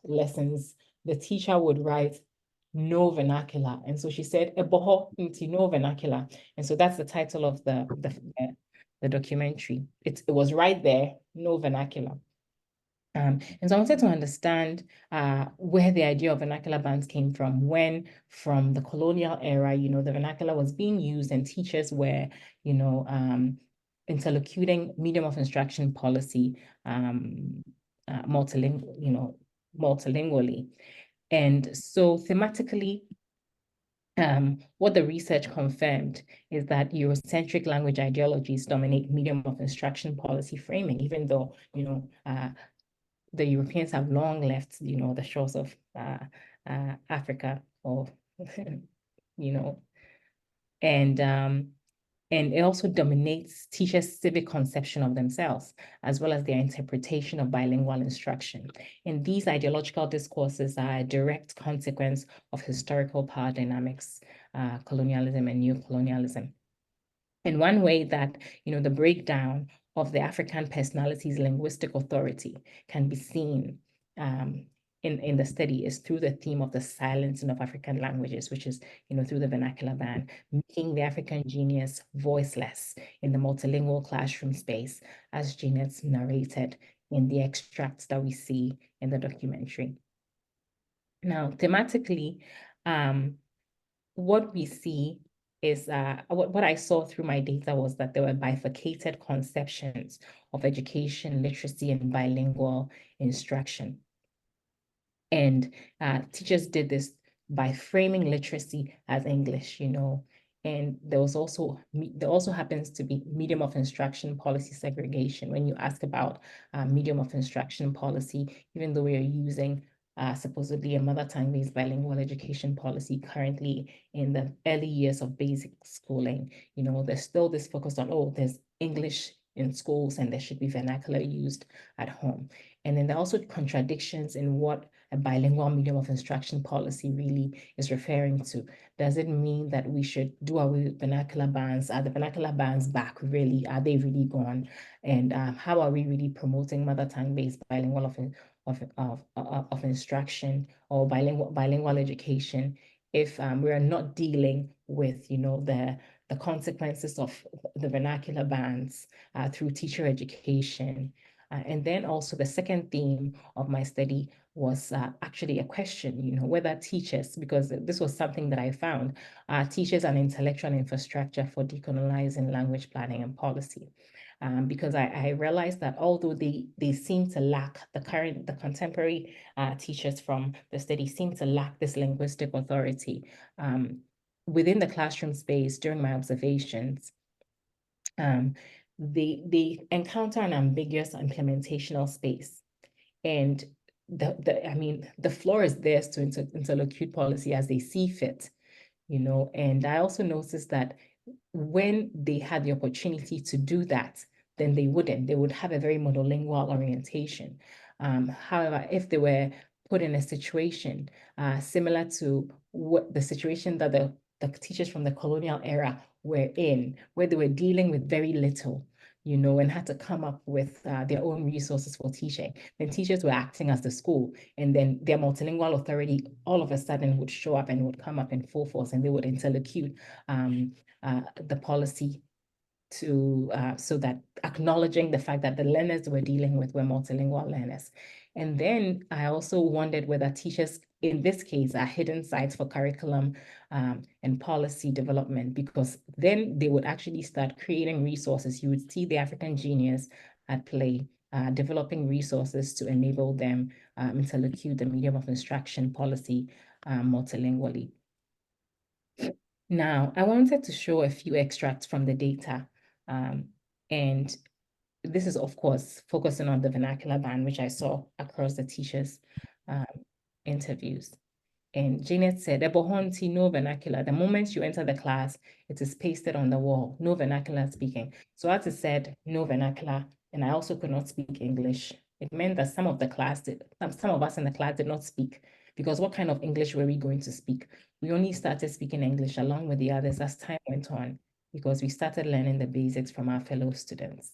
lessons, the teacher would write no vernacular. And so she said, "Eboho nti no vernacular." And so that's the title of the documentary. It was right there, no vernacular. And so I wanted to understand where the idea of vernacular bands came from, when from the colonial era, the vernacular was being used and teachers were, interlocuting medium of instruction policy multilingually. And so thematically, what the research confirmed is that Eurocentric language ideologies dominate medium of instruction policy framing, even though, the Europeans have long left, the shores of Africa, or, and it also dominates teachers' civic conception of themselves, as well as their interpretation of bilingual instruction. And these ideological discourses are a direct consequence of historical power dynamics, colonialism and neocolonialism. And one way that, the breakdown of the African personality's linguistic authority can be seen in the study is through the theme of the silencing of African languages, which is, through the vernacular ban, making the African genius voiceless in the multilingual classroom space, as Jeanette's narrated in the extracts that we see in the documentary. Now, thematically, what we see is what I saw through my data was that there were bifurcated conceptions of education, literacy, and bilingual instruction. And teachers did this by framing literacy as English, and there also happens to be medium of instruction policy segregation. When you ask about medium of instruction policy, even though we are using supposedly a mother tongue-based bilingual education policy currently in the early years of basic schooling, there's still this focus on, there's English in schools and there should be vernacular used at home. And then there are also contradictions in what a bilingual medium of instruction policy really is referring to. Does it mean that we should do away with vernacular bans? Are the vernacular bans back really? Are they really gone? And how are we really promoting mother tongue-based bilingual of instruction or bilingual education if we are not dealing with, the consequences of the vernacular bans through teacher education? And then also the second theme of my study was actually a question, whether teachers, because this was something that I found, teachers an intellectual infrastructure for decolonizing language planning and policy. Because I realized that although they seem to lack, the contemporary teachers from the study seem to lack this linguistic authority within the classroom space during my observations, they encounter an ambiguous implementational space. And the floor is theirs to interlocute policy as they see fit, and I also noticed that when they had the opportunity to do that, then they would have a very monolingual orientation. However, if they were put in a situation similar to what the situation that the teachers from the colonial era were in, where they were dealing with very little, and had to come up with their own resources for teaching, then teachers were acting as the school, and then their multilingual authority all of a sudden would show up and would come up in full force, and they would interlocute the policy so that acknowledging the fact that the learners we're dealing with were multilingual learners. And then I also wondered whether teachers, in this case, are hidden sites for curriculum and policy development, because then they would actually start creating resources. You would see the African genius at play, developing resources to enable them interlocute the medium of instruction policy multilingually. Now, I wanted to show a few extracts from the data. And this is, of course, focusing on the vernacular ban, which I saw across the teachers' interviews. And Janet said, "Ebohonti, no vernacular. The moment you enter the class, it is pasted on the wall, no vernacular speaking." So as I said, no vernacular, and I also could not speak English. It meant that some of us in the class did not speak, because what kind of English were we going to speak? We only started speaking English along with the others as time went on, because we started learning the basics from our fellow students.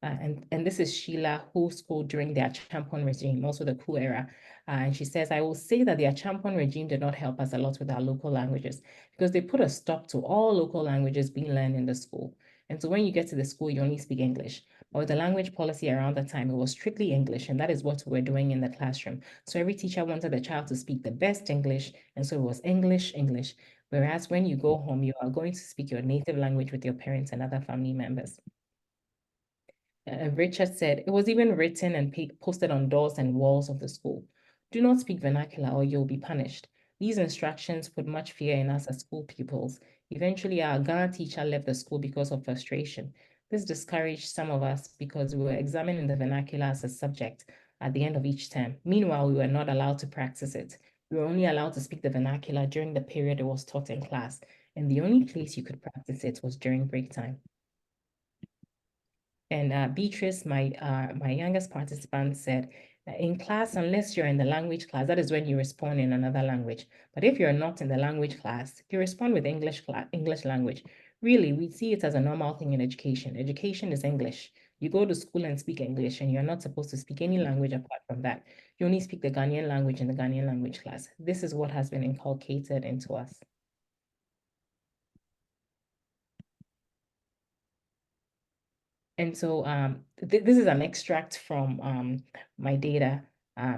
And this is Sheila, who schooled during the Achampon regime, also the coup era. And she says, "I will say that the Achampon regime did not help us a lot with our local languages, because they put a stop to all local languages being learned in the school. And so when you get to the school, you only speak English. But with the language policy around the time, it was strictly English, and that is what we were doing in the classroom. So every teacher wanted the child to speak the best English, and so it was English, English. Whereas when you go home, you are going to speak your native language with your parents and other family members." Richard said, "It was even written and posted on doors and walls of the school. Do not speak vernacular or you'll be punished. These instructions put much fear in us as school pupils. Eventually, our Ghana teacher left the school because of frustration. This discouraged some of us because we were examining the vernacular as a subject at the end of each term. Meanwhile, we were not allowed to practice it. We were only allowed to speak the vernacular during the period it was taught in class, and the only place you could practice it was during break time." And Beatrice, my youngest participant, said, "In class, unless you're in the language class, that is when you respond in another language. But if you're not in the language class, you respond with English language. Really, we see it as a normal thing in education. Education is English. You go to school and speak English, and you're not supposed to speak any language apart from that. You only speak the Ghanaian language in the Ghanaian language class. This is what has been inculcated into us." And so this is an extract from my data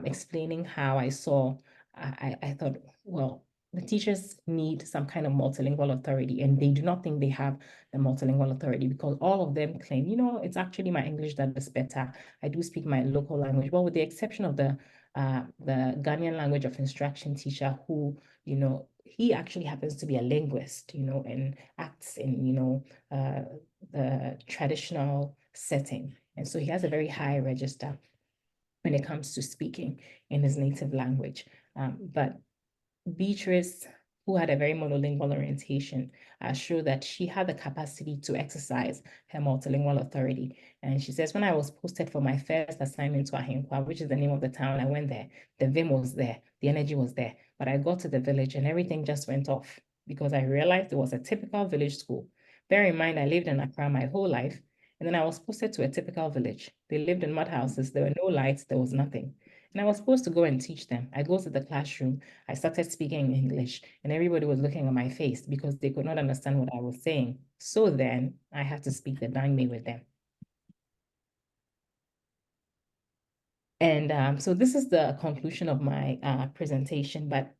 explaining how I saw, I thought, well, the teachers need some kind of multilingual authority, and they do not think they have the multilingual authority, because all of them claim, it's actually my English that is better. I do speak my local language. Well, with the exception of the Ghanaian language of instruction teacher, who, he actually happens to be a linguist, and acts in, the traditional setting. And so he has a very high register when it comes to speaking in his native language. But Beatrice, who had a very monolingual orientation, showed that she had the capacity to exercise her multilingual authority. And she says, "When I was posted for my first assignment to Ahenkwa, which is the name of the town, I went there. The vim was there, the energy was there. But I got to the village and everything just went off, because I realized it was a typical village school. Bear in mind, I lived in Accra my whole life, and then I was posted to a typical village. They lived in mud houses. There were no lights. There was nothing. And I was supposed to go and teach them. I go to the classroom. I started speaking English, and everybody was looking at my face because they could not understand what I was saying. So then I had to speak the Dangme with them." And so this is the conclusion of my presentation, but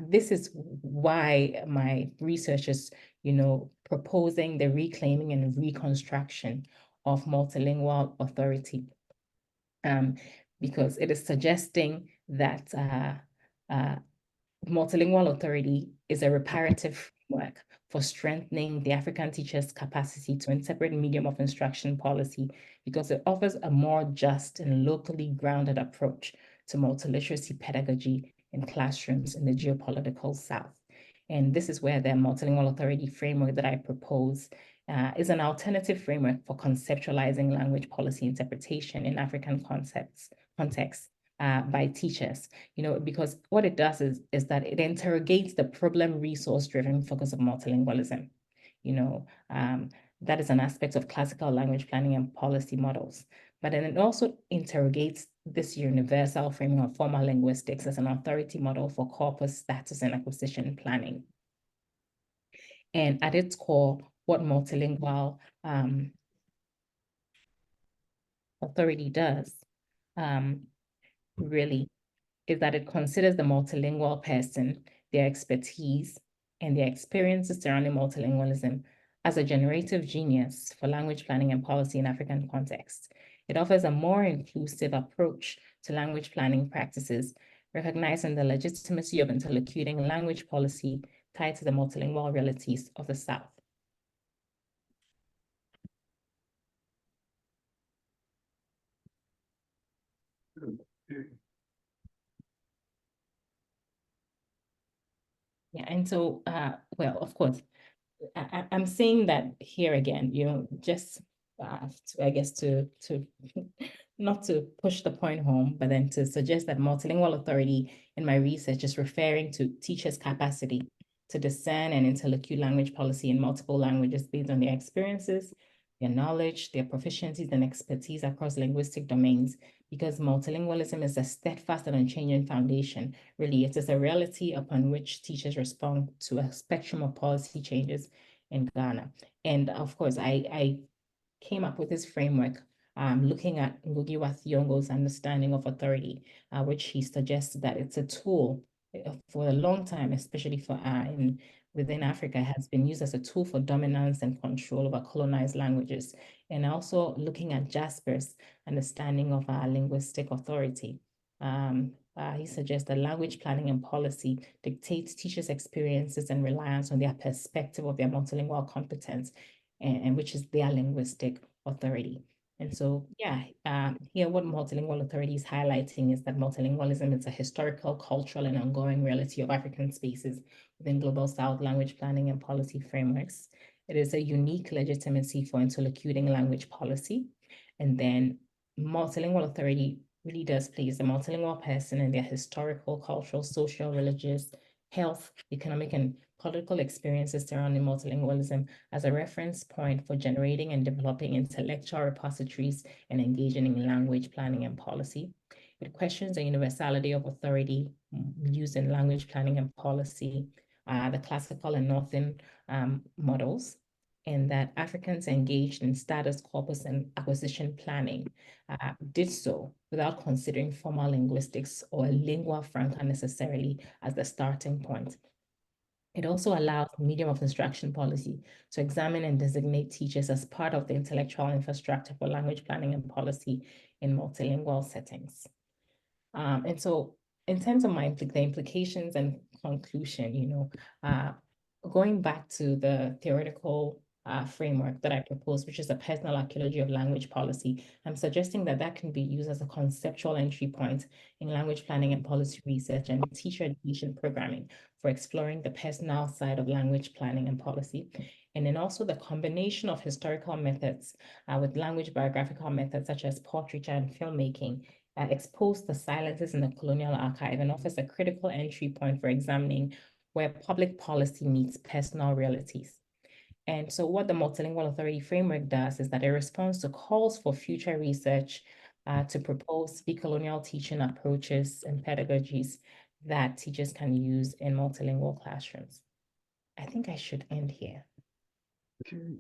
this is why my research is, proposing the reclaiming and reconstruction of multilingual authority, because it is suggesting that multilingual authority is a reparative framework for strengthening the African teacher's capacity to interpret medium of instruction policy, because it offers a more just and locally grounded approach to multiliteracy pedagogy in classrooms in the geopolitical South. And this is where the multilingual authority framework that I propose is an alternative framework for conceptualizing language policy interpretation in African contexts by teachers, because what it does is that it interrogates the problem resource-driven focus of multilingualism. That is an aspect of classical language planning and policy models. But then it also interrogates this universal framing of formal linguistics as an authority model for corpus status and acquisition planning. And at its core, what multilingual authority does really is that it considers the multilingual person, their expertise, and their experiences surrounding multilingualism as a generative genius for language planning and policy in African contexts. It offers a more inclusive approach to language planning practices, recognizing the legitimacy of interlocuting language policy tied to the multilingual realities of the South. Yeah, and so, well, of course, I'm saying that here again, just I guess to not to push the point home, but then to suggest that multilingual authority in my research is referring to teachers' capacity to discern and interlocute language policy in multiple languages based on their experiences, their knowledge, their proficiencies and expertise across linguistic domains, because multilingualism is a steadfast and unchanging foundation. Really, it is a reality upon which teachers respond to a spectrum of policy changes in Ghana. And of course, I came up with this framework looking at Ngugi wa Thiong'o's understanding of authority, which he suggests that it's a tool for a long time, especially for within Africa, has been used as a tool for dominance and control over colonized languages. And also looking at Jasper's understanding of linguistic authority. He suggests that language planning and policy dictates teachers' experiences and reliance on their perspective of their multilingual competence, and which is their linguistic authority. And so, yeah, here what multilingual authority is highlighting is that multilingualism is a historical, cultural, and ongoing reality of African spaces within Global South language planning and policy frameworks. It is a unique legitimacy for interlocuting language policy. And then multilingual authority really does place the multilingual person in their historical, cultural, social, religious, health, economic, and political experiences surrounding multilingualism as a reference point for generating and developing intellectual repositories and engaging in language planning and policy. It questions the universality of authority used in language planning and policy, the classical and northern models, and that Africans engaged in status corpus and acquisition planning did so without considering formal linguistics or lingua franca necessarily as the starting point. It also allows medium of instruction policy to examine and designate teachers as part of the intellectual infrastructure for language planning and policy in multilingual settings. And so in terms of the implications and conclusion, going back to the theoretical framework that I proposed, which is a personal archaeology of language policy, I'm suggesting that that can be used as a conceptual entry point in language planning and policy research and teacher education programming for exploring the personal side of language planning and policy. And then also the combination of historical methods with language biographical methods such as portraiture and filmmaking expose the silences in the colonial archive and offers a critical entry point for examining where public policy meets personal realities. And so what the Multilingual Authority Framework does is that it responds to calls for future research to propose decolonial teaching approaches and pedagogies that teachers can use in multilingual classrooms. I think I should end here. Okay.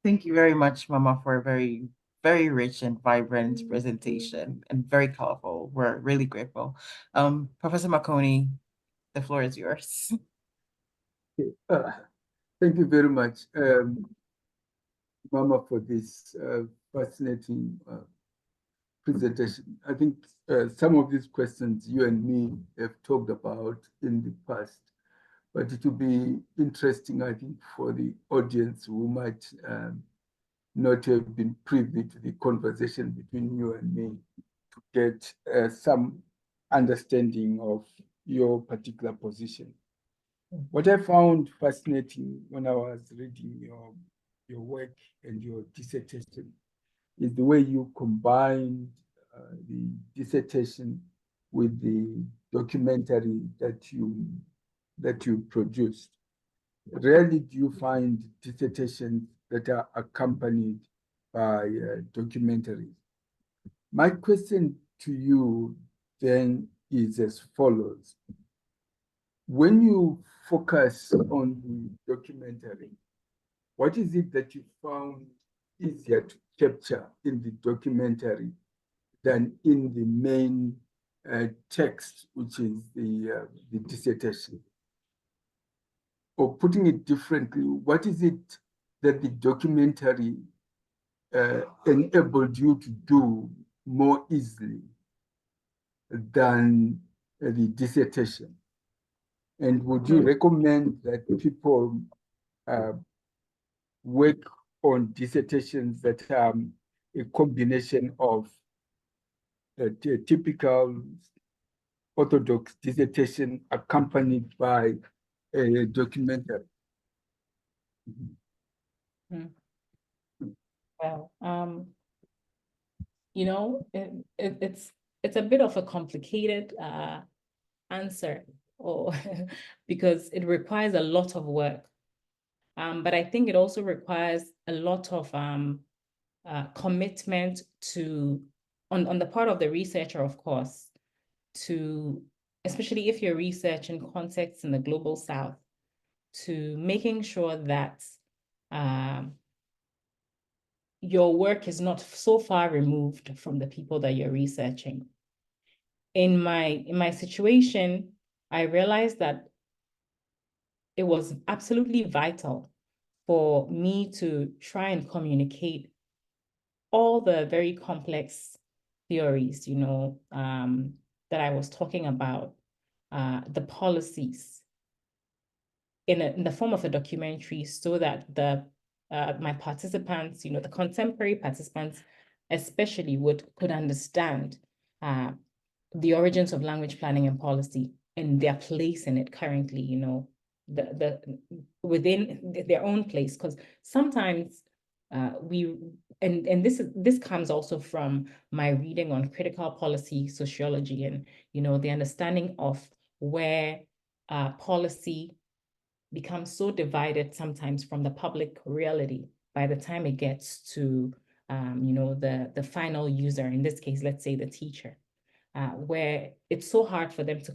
Thank you very much, Mama, for a very, very rich and vibrant presentation and very colorful. We're really grateful. Professor Makoni, the floor is yours. Thank you very much, Mama, for this fascinating presentation. I think some of these questions you and me have talked about in the past, but it will be interesting, I think, for the audience who might not have been privy to the conversation between you and me to get some understanding of your particular position. What I found fascinating when I was reading your work and your dissertation is the way you combined the dissertation with the documentary that you produced. Rarely do you find dissertations that are accompanied by documentaries. My question to you then is as follows. When you focus on the documentary, what is it that you found easier to capture in the documentary than in the main text, which is the dissertation? Or putting it differently, what is it that the documentary enabled you to do more easily than the dissertation? And would you recommend that people work on dissertations that are a combination of a typical orthodox dissertation accompanied by a documentary? Well, you know, it's a bit of a complicated answer, or because it requires a lot of work. But I think it also requires a lot of commitment to, on the part of the researcher, of course, to, especially if you're researching contexts in the global South, to making sure that your work is not so far removed from the people that you're researching. In my situation, I realized that it was absolutely vital for me to try and communicate all the very complex theories, you know, that I was talking about, the policies in the form of a documentary, so that my participants, you know, the contemporary participants especially, could understand the origins of language planning and policy and their place in it currently, you know, within their own place. Because sometimes this comes also from my reading on critical policy sociology, and, you know, the understanding of where policy becomes so divided sometimes from the public reality by the time it gets to you know, the final user, in this case, let's say the teacher, where it's so hard for them to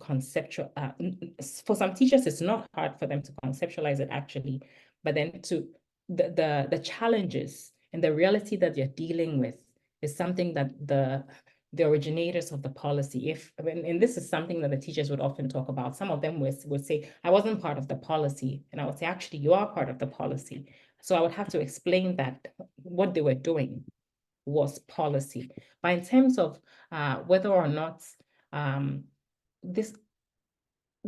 for some teachers, it's not hard for them to conceptualize it actually, but then to the challenges and the reality that you're dealing with is something that the originators of the policy, and this is something that the teachers would often talk about. Some of them would say, I wasn't part of the policy. And I would say, actually, you are part of the policy. So I would have to explain that what they were doing was policy. But in terms of whether or not the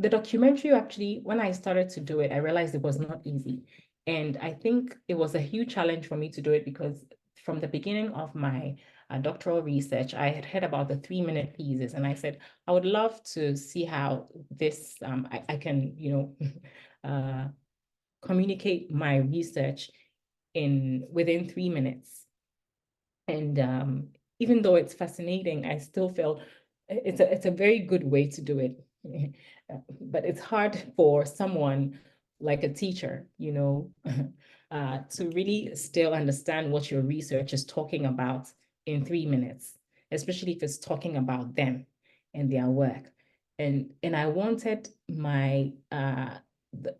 documentary, actually, when I started to do it, I realized it was not easy. And I think it was a huge challenge for me to do it, because from the beginning of my doctoral research, I had heard about the 3-minute pieces, and I said, I would love to see how this, I can, you know, communicate my research within 3 minutes. And even though it's fascinating, I still feel it's a very good way to do it. But it's hard for someone like a teacher, you know, to really still understand what your research is talking about in 3 minutes, especially if it's talking about them and their work. And I wanted my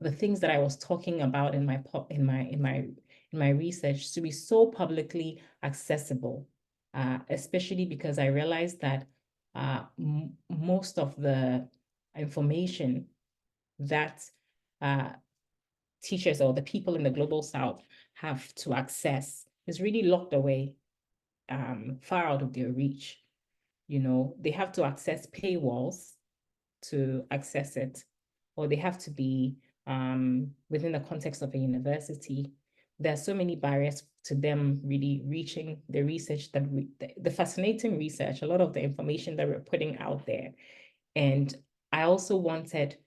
the things that I was talking about in my research to be so publicly accessible, especially because I realized that most of the information that teachers or the people in the global South have to access is really locked away, far out of their reach. You know, they have to access paywalls to access it, or they have to be within the context of a university. There are so many barriers to them really reaching the research that the fascinating research, a lot of the information that we're putting out there. And I also wanted,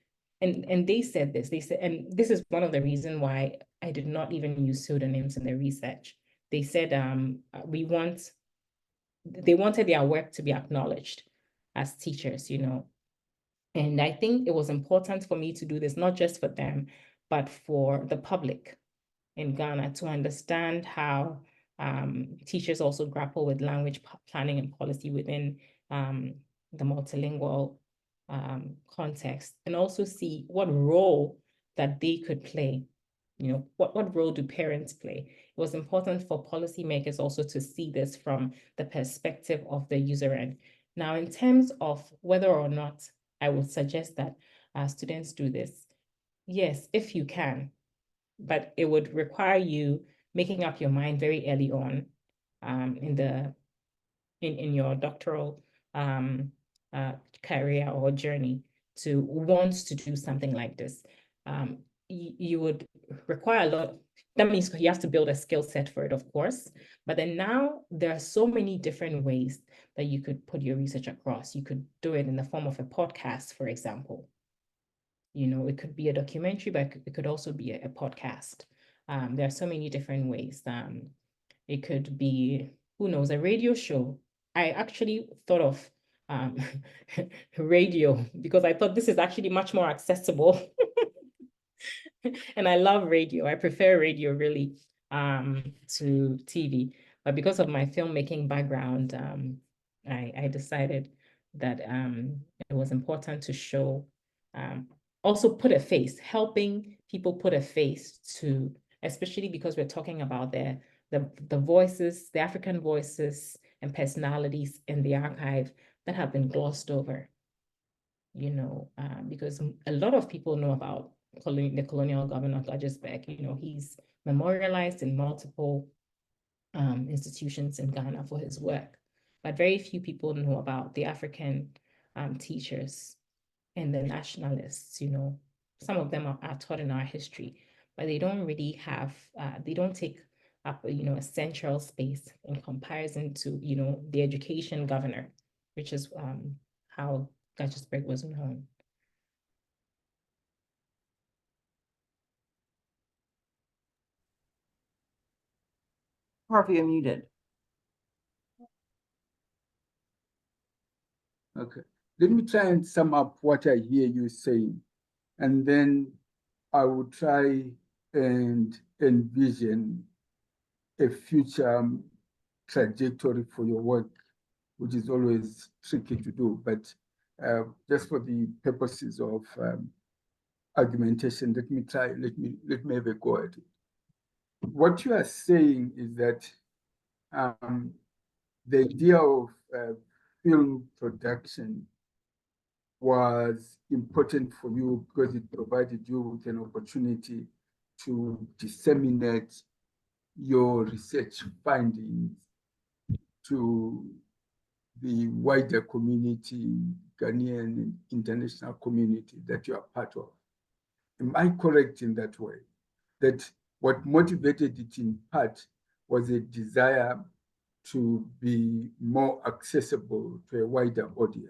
and they said, and this is one of the reasons why I did not even use pseudonyms in the research. They said, they wanted their work to be acknowledged as teachers, you know. And I think it was important for me to do this, not just for them, but for the public in Ghana, to understand how teachers also grapple with language planning and policy within the multilingual context, and also see what role that they could play. You know, what role do parents play? It was important for policymakers also to see this from the perspective of the user end. Now, in terms of whether or not I would suggest that students do this, yes, if you can, but it would require you making up your mind very early on in your doctoral career or journey to want to do something like this. You would require a lot. That means you have to build a skill set for it, of course. But then now there are so many different ways that you could put your research across. You could do it in the form of a podcast, for example. You know, it could be a documentary, but it could also be a podcast. There are so many different ways. It could be, who knows, a radio show. I actually thought of radio because I thought this is actually much more accessible. And I love radio. I prefer radio really to TV. But because of my filmmaking background, I decided that it was important to show, also put a face, helping people put a face to, especially because we're talking about the voices, the African voices and personalities in the archive that have been glossed over, you know, because a lot of people know about the colonial governor, Gladysberg. You know, he's memorialized in multiple institutions in Ghana for his work, but very few people know about the African teachers and the nationalists. You know, some of them are taught in our history, but they don't really have, they don't take up, you know, a central space in comparison to, you know, the education governor, which is how Gladysberg was known. Harvey, you're muted. Okay, let me try and sum up what I hear you saying, and then I will try and envision a future trajectory for your work, which is always tricky to do, but just for the purposes of argumentation, let me have a go at it. What you are saying is that the idea of film production was important for you because it provided you with an opportunity to disseminate your research findings to the wider community, Ghanaian and international community that you are part of. Am I correct in that way? That what motivated it in part was a desire to be more accessible to a wider audience?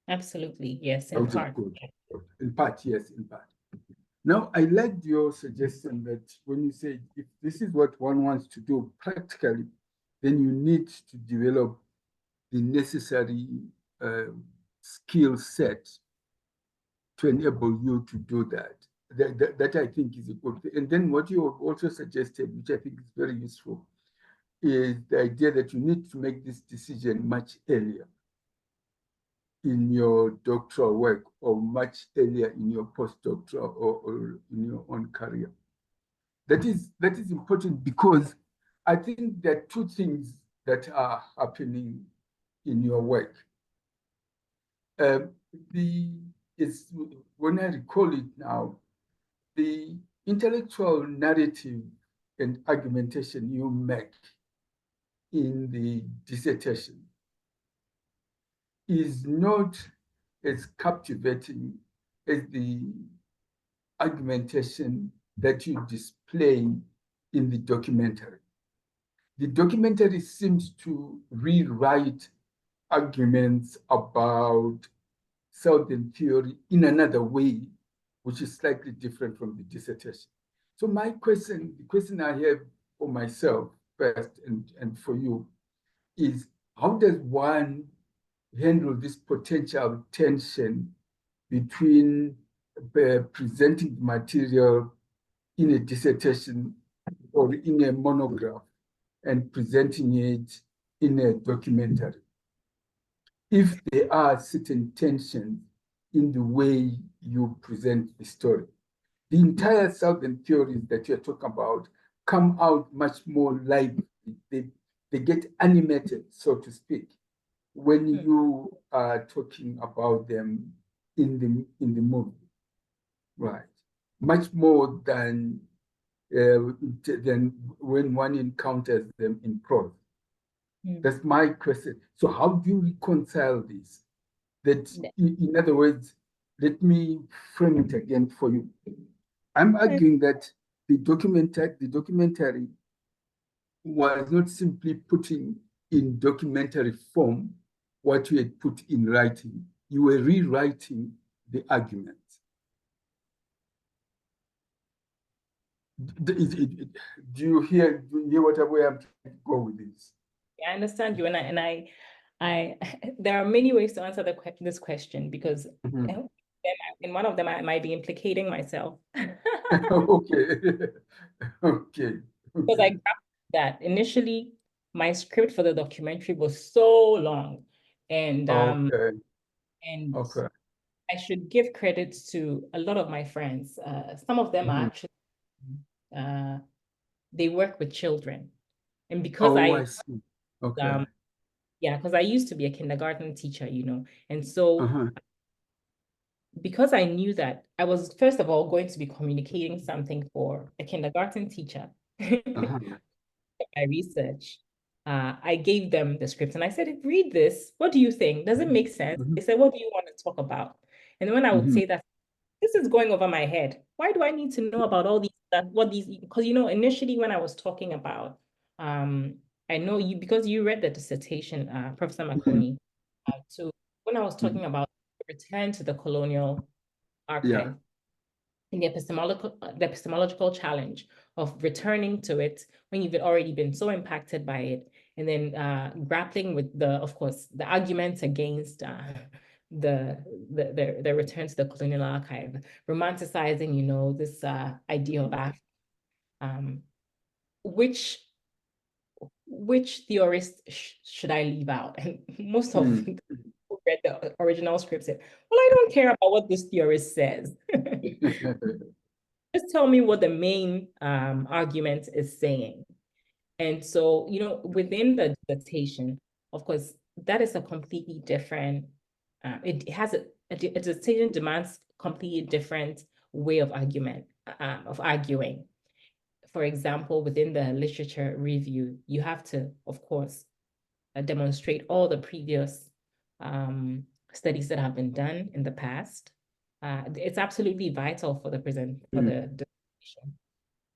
Absolutely, yes, in part. Good. In part, yes, in part. Now, I liked your suggestion that when you say if this is what one wants to do practically, then you need to develop the necessary skill set to enable you to do that. That I think is a good thing. And then what you also suggested, which I think is very useful, is the idea that you need to make this decision much earlier in your doctoral work or much earlier in your postdoctoral or in your own career. That is important because I think there are two things that are happening in your work. When I recall it now, the intellectual narrative and argumentation you make in the dissertation is not as captivating as the argumentation that you display in the documentary. The documentary seems to rewrite arguments about Southern theory in another way, which is slightly different from the dissertation. So my question, the question I have for myself first and for you is, how does one handle this potential tension between presenting the material in a dissertation or in a monograph and presenting it in a documentary? If there are certain tensions in the way you present the story. The entire Southern theories that you're talking about come out much more lively. They get animated, so to speak, when you are talking about them in the movie, right? Much more than when one encounters them in prose. That's my question. So how do you reconcile this? That, in other words, let me frame it again for you. I'm arguing that the documentary was not simply putting in documentary form what you had put in writing. You were rewriting the argument. Do you hear where I'm trying to go with this? I understand you, and I there are many ways to answer this question, because in one of them I might be implicating myself. Okay. Okay. Because I grabbed that initially, my script for the documentary was so long, and Okay. I should give credits to a lot of my friends. Some of them are actually they work with children, and because I see. Okay. yeah, because I used to be a kindergarten teacher, and so because I knew that I was, first of all, going to be communicating something for a kindergarten teacher, my research, I gave them the script and I said, read this. What do you think? Does it make sense? They said, what do you want to talk about? And when I would say that, this is going over my head. Why do I need to know about all these, because, initially when I was talking about, I know you, because you read the dissertation, Professor Makoni, so when I was talking about return to the colonial archive, in the epistemological challenge of returning to it when you've already been so impacted by it, and then grappling with of course, the arguments against the return to the colonial archive, romanticizing, this idea of Africa. Which theorist should I leave out? And most of who read the original script said, well, I don't care about what this theorist says. Just tell me what the main argument is saying. And so, within the dissertation, of course, that is a completely different, it has a dissertation demands completely different way of arguing. For example, within the literature review, you have to, of course, demonstrate all the previous studies that have been done in the past. It's absolutely vital for the dissertation.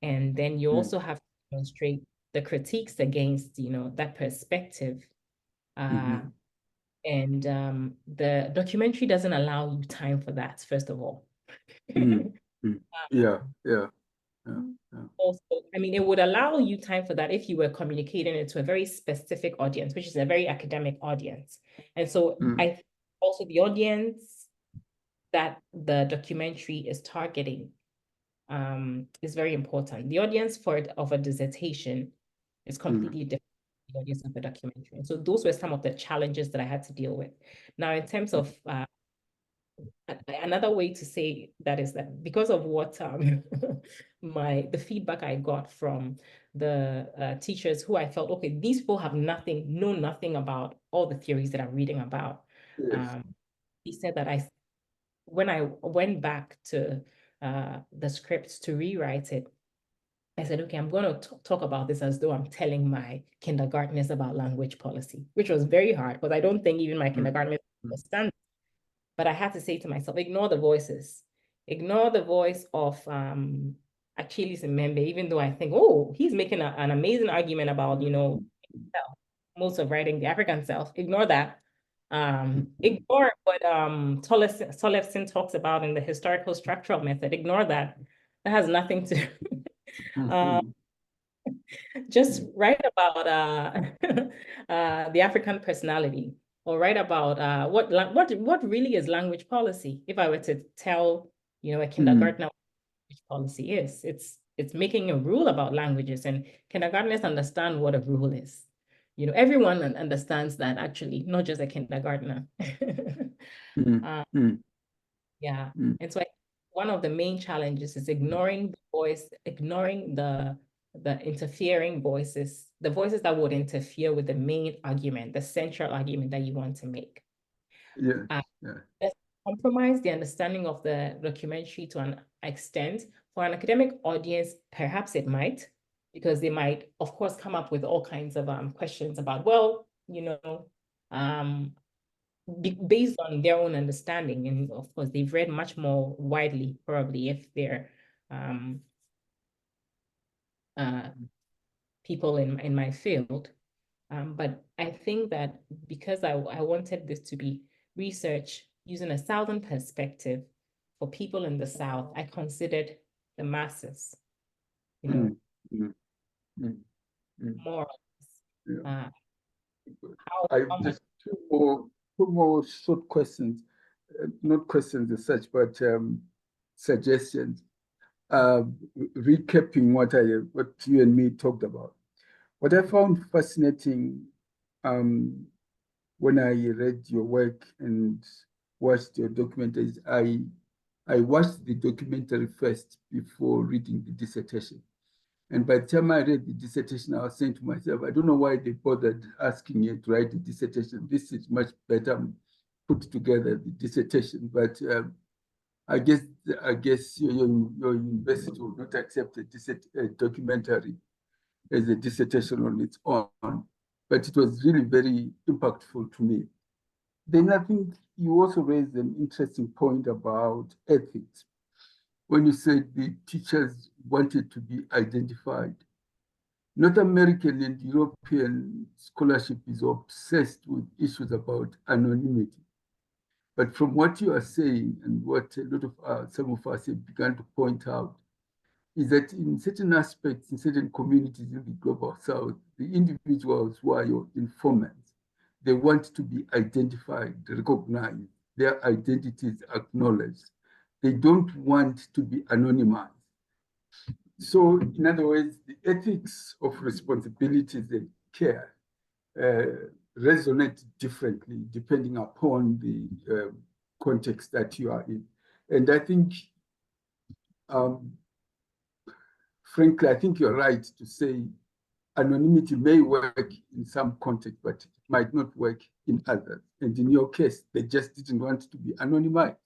And then you also have to demonstrate the critiques against, that perspective. And the documentary doesn't allow you time for that, first of all. Yeah. Also, it would allow you time for that if you were communicating it to a very specific audience, which is a very academic audience. And so I think also the audience that the documentary is targeting is very important. The audience of a dissertation is completely different from the audience of a documentary. And so those were some of the challenges that I had to deal with. Now, in terms of another way to say that is that because of what the feedback I got from the teachers who I felt, okay, these people know nothing about all the theories that I'm reading about. He said that when I went back to the script to rewrite it, I said, okay, I'm going to talk about this as though I'm telling my kindergartners about language policy, which was very hard because I don't think even my kindergartners understand. But I had to say to myself, ignore the voices. Ignore the voice of Achilles Mbembe, even though I think, oh, he's making an amazing argument about, most of writing the African self. Ignore that. Ignore what Tollefson talks about in the historical structural method. Ignore that. That has nothing to just write about the African personality, or write about what really is language policy. If I were to tell a kindergartner what language policy is, it's making a rule about languages, and kindergartners understand what a rule is. Everyone understands that, actually, not just a kindergartner. Yeah. Mm. And so one of the main challenges is ignoring the voice, ignoring the interfering voices, the voices that would interfere with the main argument, the central argument that you want to make. Yeah. Let's compromise the understanding of the documentary to an extent. For an academic audience, perhaps it might, because they might, of course, come up with all kinds of questions about, well, based on their own understanding. And of course, they've read much more widely, probably, if they're people in my field. But I think that because I wanted this to be research using a Southern perspective for people in the South, I considered the masses, more or less. I just two more short questions, not questions as such, but suggestions. Recapping what you and me talked about. What I found fascinating when I read your work and watched your documentaries, I watched the documentary first before reading the dissertation. And by the time I read the dissertation, I was saying to myself, I don't know why they bothered asking you to write the dissertation. This is much better put together, the dissertation. But I guess your university will not accept a documentary as a dissertation on its own. But it was really very impactful to me. Then I think you also raised an interesting point about ethics. When you said the teachers wanted to be identified. North American and European scholarship is obsessed with issues about anonymity. But from what you are saying and what a lot of some of us have begun to point out, is that in certain aspects, in certain communities in the Global South, the individuals who are your informants, they want to be identified, recognized, their identities acknowledged. They don't want to be anonymized. So, in other words, the ethics of responsibilities and care resonate differently depending upon the context that you are in. And I think, frankly, I think you're right to say anonymity may work in some context, but it might not work in others. And in your case, they just didn't want to be anonymized.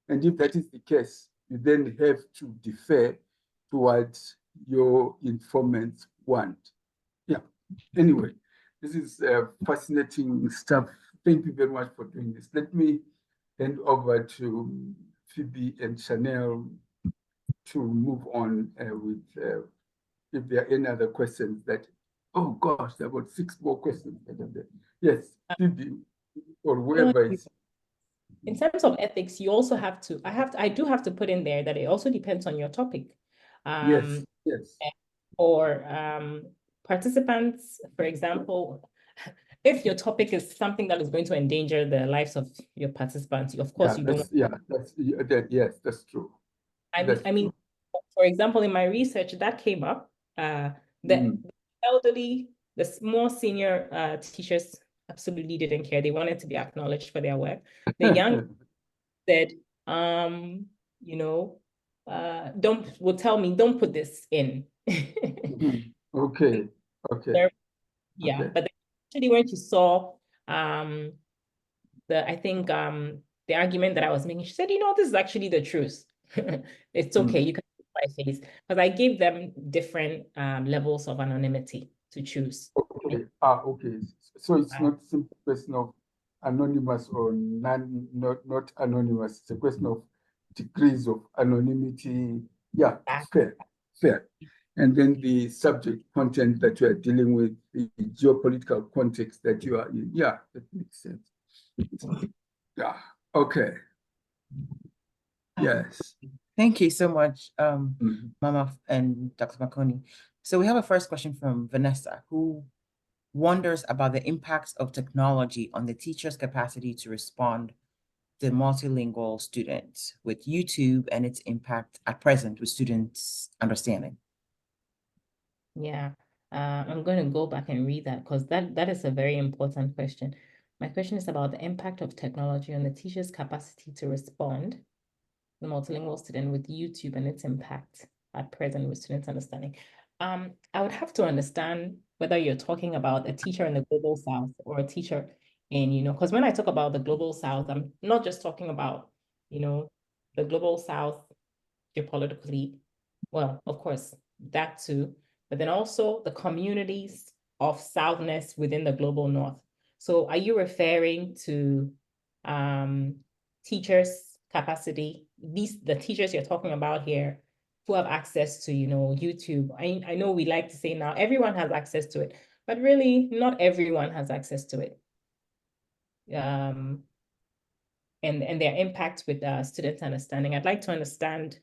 And if that is the case, you then have to defer to what your informants want. Yeah. Anyway, this is fascinating stuff. Thank you very much for doing this. Let me hand over to Phoebe and Chanel to move on with if there are any other questions that, oh gosh, there are about 6 more questions. Yes, Phoebe, or whoever is. In terms of ethics, you also have to, I do have to put in there that it also depends on your topic. Yes. For participants, for example, if your topic is something that is going to endanger the lives of your participants, of course you don't. Yes, that's true. I mean, for example, in my research that came up, the elderly, the more senior teachers absolutely didn't care. They wanted to be acknowledged for their work. The young said, will tell me, don't put this in. Okay. Yeah, okay. But actually when you saw the argument that I was making, she said, this is actually the truth. It's okay, you can see my face. Because I gave them different levels of anonymity to choose. Okay. Okay. So it's not a simple question of anonymous or not anonymous. It's a question of degrees of anonymity. Yeah, fair. And then the subject content that you are dealing with, the geopolitical context that you are in. Yeah, that makes sense. Yeah, okay. Yes. Thank you so much, Mama and Dr. Makoni. So we have a first question from Vanessa, who wonders about the impacts of technology on the teacher's capacity to respond to multilingual students with YouTube and its impact at present with students' understanding. Yeah, I'm going to go back and read that because that is a very important question. My question is about the impact of technology on the teacher's capacity to respond the multilingual student with YouTube and its impact at present with students' understanding. I would have to understand whether you're talking about a teacher in the global south or a teacher in, because when I talk about the global south, I'm not just talking about, the global south geopolitically, well, of course, that too, but then also the communities of southness within the global north. So are you referring to teachers' capacity, the teachers you're talking about here who have access to, YouTube? I know we like to say now everyone has access to it, but really not everyone has access to it. And their impact with students' understanding. I'd like to understand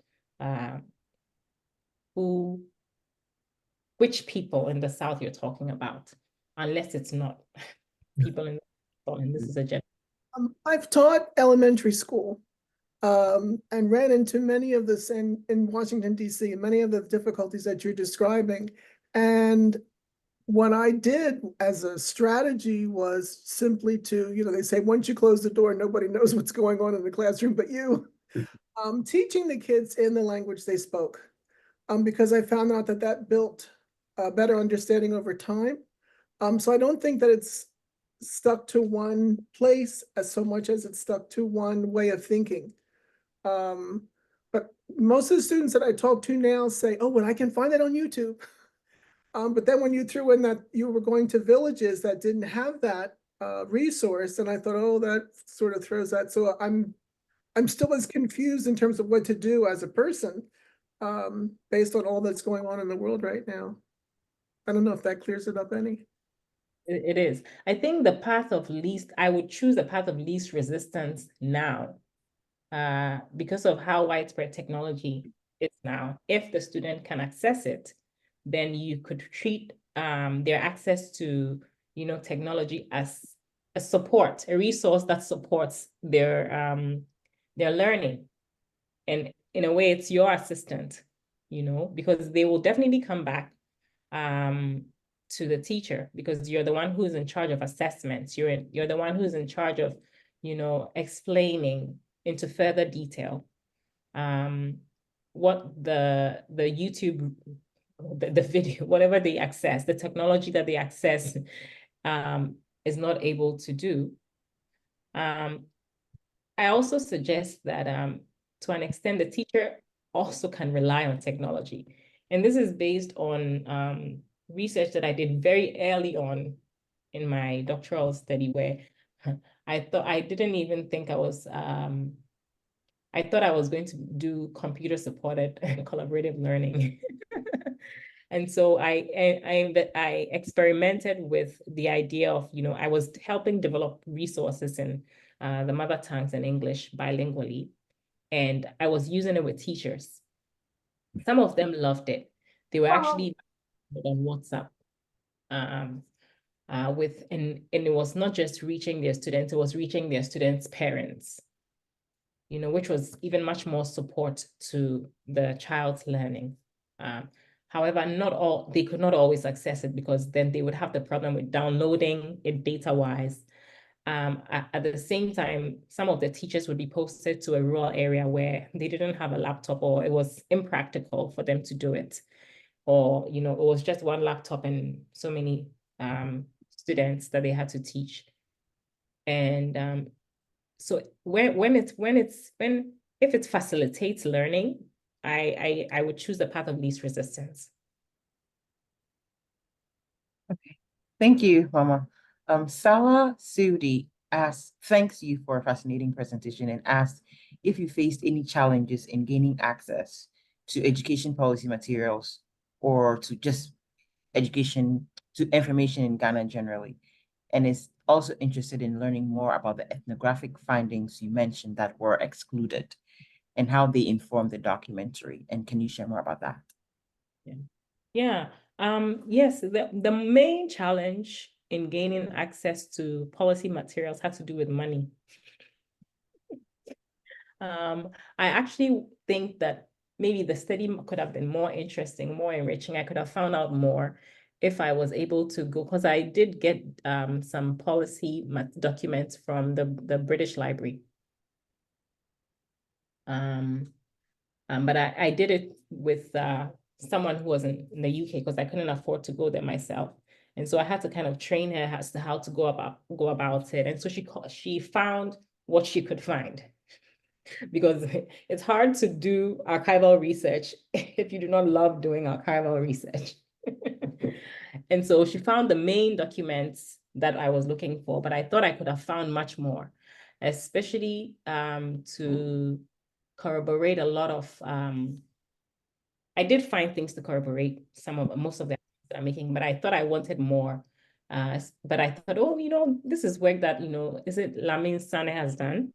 which people in the South you're talking about, unless it's not people in the South, and this is a general. I've taught elementary school and ran into many of this in Washington, D.C., many of the difficulties that you're describing. And what I did as a strategy was simply to, they say, once you close the door, nobody knows what's going on in the classroom but you. Teaching the kids in the language they spoke, because I found out that built a better understanding over time. So I don't think that it's stuck to one place as so much as it's stuck to one way of thinking. But most of the students that I talk to now say, oh, well, I can find that on YouTube. But then when you threw in that you were going to villages that didn't have that resource, and I thought, oh, that sort of throws that. So I'm still as confused in terms of what to do as a person based on all that's going on in the world right now. I don't know if that clears it up any. It is. I think I would choose the path of least resistance now because of how widespread technology is now. If the student can access it, then you could treat their access to, technology as a support, a resource that supports their learning. And in a way, it's your assistant, because they will definitely come back to the teacher, because you're the one who's in charge of assessments. You're the one who's in charge of, explaining into further detail what the YouTube, the video, whatever they access, the technology that they access is not able to do. I also suggest that to an extent, the teacher also can rely on technology. And this is based on research that I did very early on in my doctoral study, where I thought I didn't even think I was, I thought I was going to do computer supported collaborative learning. And so I experimented with the idea of, I was helping develop resources in the mother tongues and English bilingually. And I was using it with teachers. Some of them loved it. They were actually on WhatsApp and it was not just reaching their students, it was reaching their students' parents, which was even much more support to the child's learning. However, they could not always access it, because then they would have the problem with downloading it data-wise. At the same time, some of the teachers would be posted to a rural area where they didn't have a laptop, or it was impractical for them to do it. Or, it was just one laptop and so many students that they had to teach. And so if it facilitates learning, I would choose the path of least resistance. Okay, thank you, Mama. Salah Sudi thanks you for a fascinating presentation, and asks if you faced any challenges in gaining access to education policy materials or to just information in Ghana generally, and is also interested in learning more about the ethnographic findings you mentioned that were excluded and how they inform the documentary. And can you share more about that? Yeah. Yes, the main challenge in gaining access to policy materials had to do with money. I actually think that maybe the study could have been more interesting, more enriching. I could have found out more if I was able to go, because I did get some policy documents from the British Library. But I did it with someone who was in the UK because I couldn't afford to go there myself. And so I had to kind of train her as to how to go about it. And so she found what she could find, because it's hard to do archival research if you do not love doing archival research. And so she found the main documents that I was looking for, but I thought I could have found much more, especially to corroborate a lot of, I did find things to corroborate most of the that I'm making, but I thought I wanted more. But I thought, oh, this is work that, is it Lamin Sane has done?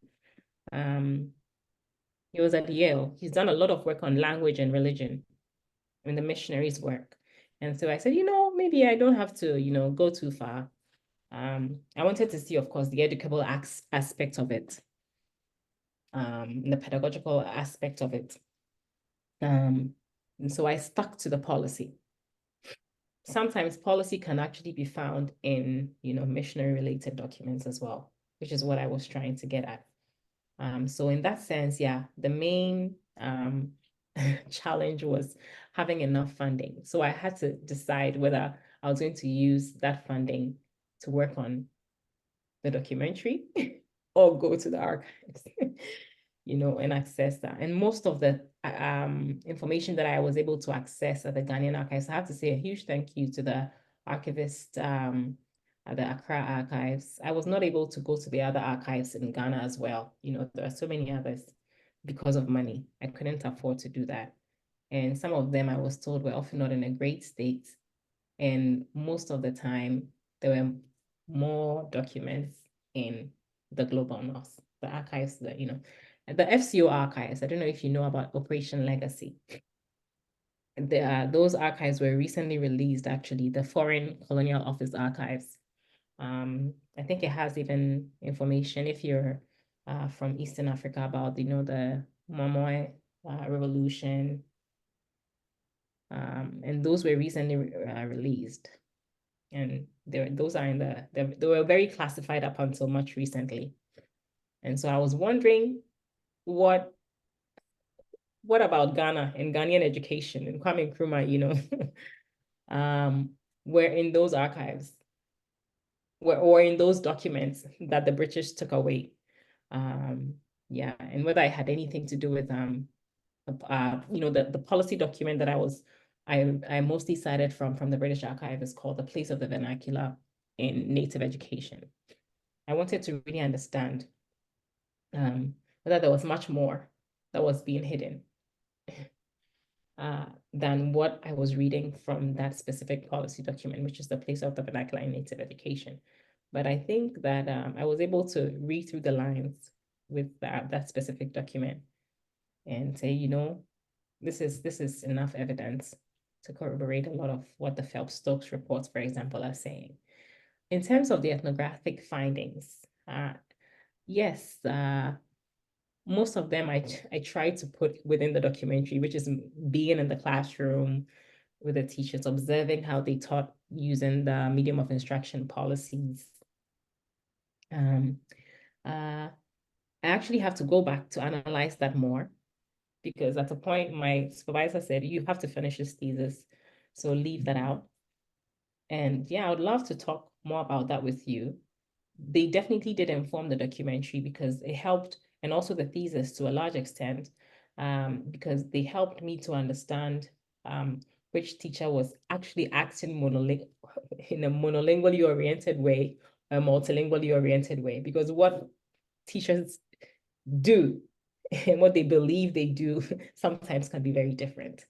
He was at Yale. He's done a lot of work on language and religion in the missionaries' work. And so I said, maybe I don't have to, go too far. I wanted to see, of course, the educable aspect of it, the pedagogical aspect of it. And so I stuck to the policy. Sometimes policy can actually be found in, missionary-related documents as well, which is what I was trying to get at. So in that sense, yeah, the main challenge was having enough funding. So I had to decide whether I was going to use that funding to work on the documentary or go to the archives, and access that. And most of the information that I was able to access at the Ghanaian archives, I have to say a huge thank you to the archivist at the Accra archives. I was not able to go to the other archives in Ghana as well. There are so many others because of money. I couldn't afford to do that. And some of them I was told were often not in a great state. And most of the time, there were more documents in the global north, the archives that, the FCO archives. I don't know if you know about Operation Legacy. Those archives were recently released, actually, the Foreign Colonial Office archives. I think it has even information if you're from Eastern Africa about, the Momoe Revolution. And those were recently released. And those are they were very classified up until much recently. And so I was wondering what about Ghana and Ghanaian education and Kwame Nkrumah, were in those archives, or in those documents that the British took away. Yeah, and whether I had anything to do with the policy document that I mostly cited from the British Archive is called The Place of the Vernacular in Native Education. I wanted to really understand whether there was much more that was being hidden than what I was reading from that specific policy document, which is The Place of the Vernacular in Native Education. But I think that I was able to read through the lines with that specific document and say, this is enough evidence to corroborate a lot of what the Phelps-Stokes reports, for example, are saying. In terms of the ethnographic findings, yes, most of them I tried to put within the documentary, which is being in the classroom with the teachers, observing how they taught using the medium of instruction policies. I actually have to go back to analyze that more, because at a point my supervisor said, you have to finish this thesis, so leave that out. And yeah, I would love to talk more about that with you. They definitely did inform the documentary because it helped, and also the thesis to a large extent, because they helped me to understand which teacher was actually acting in a monolingually oriented way, a multilingually oriented way, because what teachers do and what they believe they do sometimes can be very different.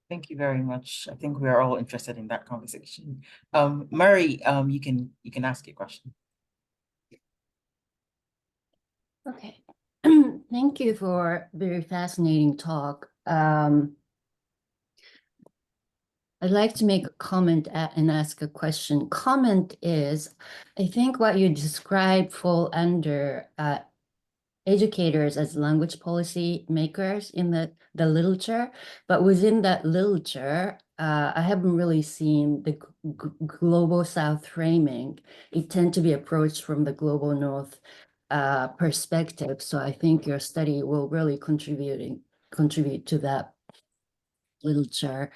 Thank you very much. I think we are all interested in that conversation. Murray, you can ask your question. Okay. Thank you for a very fascinating talk. I'd like to make a comment and ask a question. Comment is, I think what you described fall under educators as language policy makers in the literature, but within that literature, I haven't really seen the global South framing. It tend to be approached from the global North perspective. So I think your study will really contribute to that literature.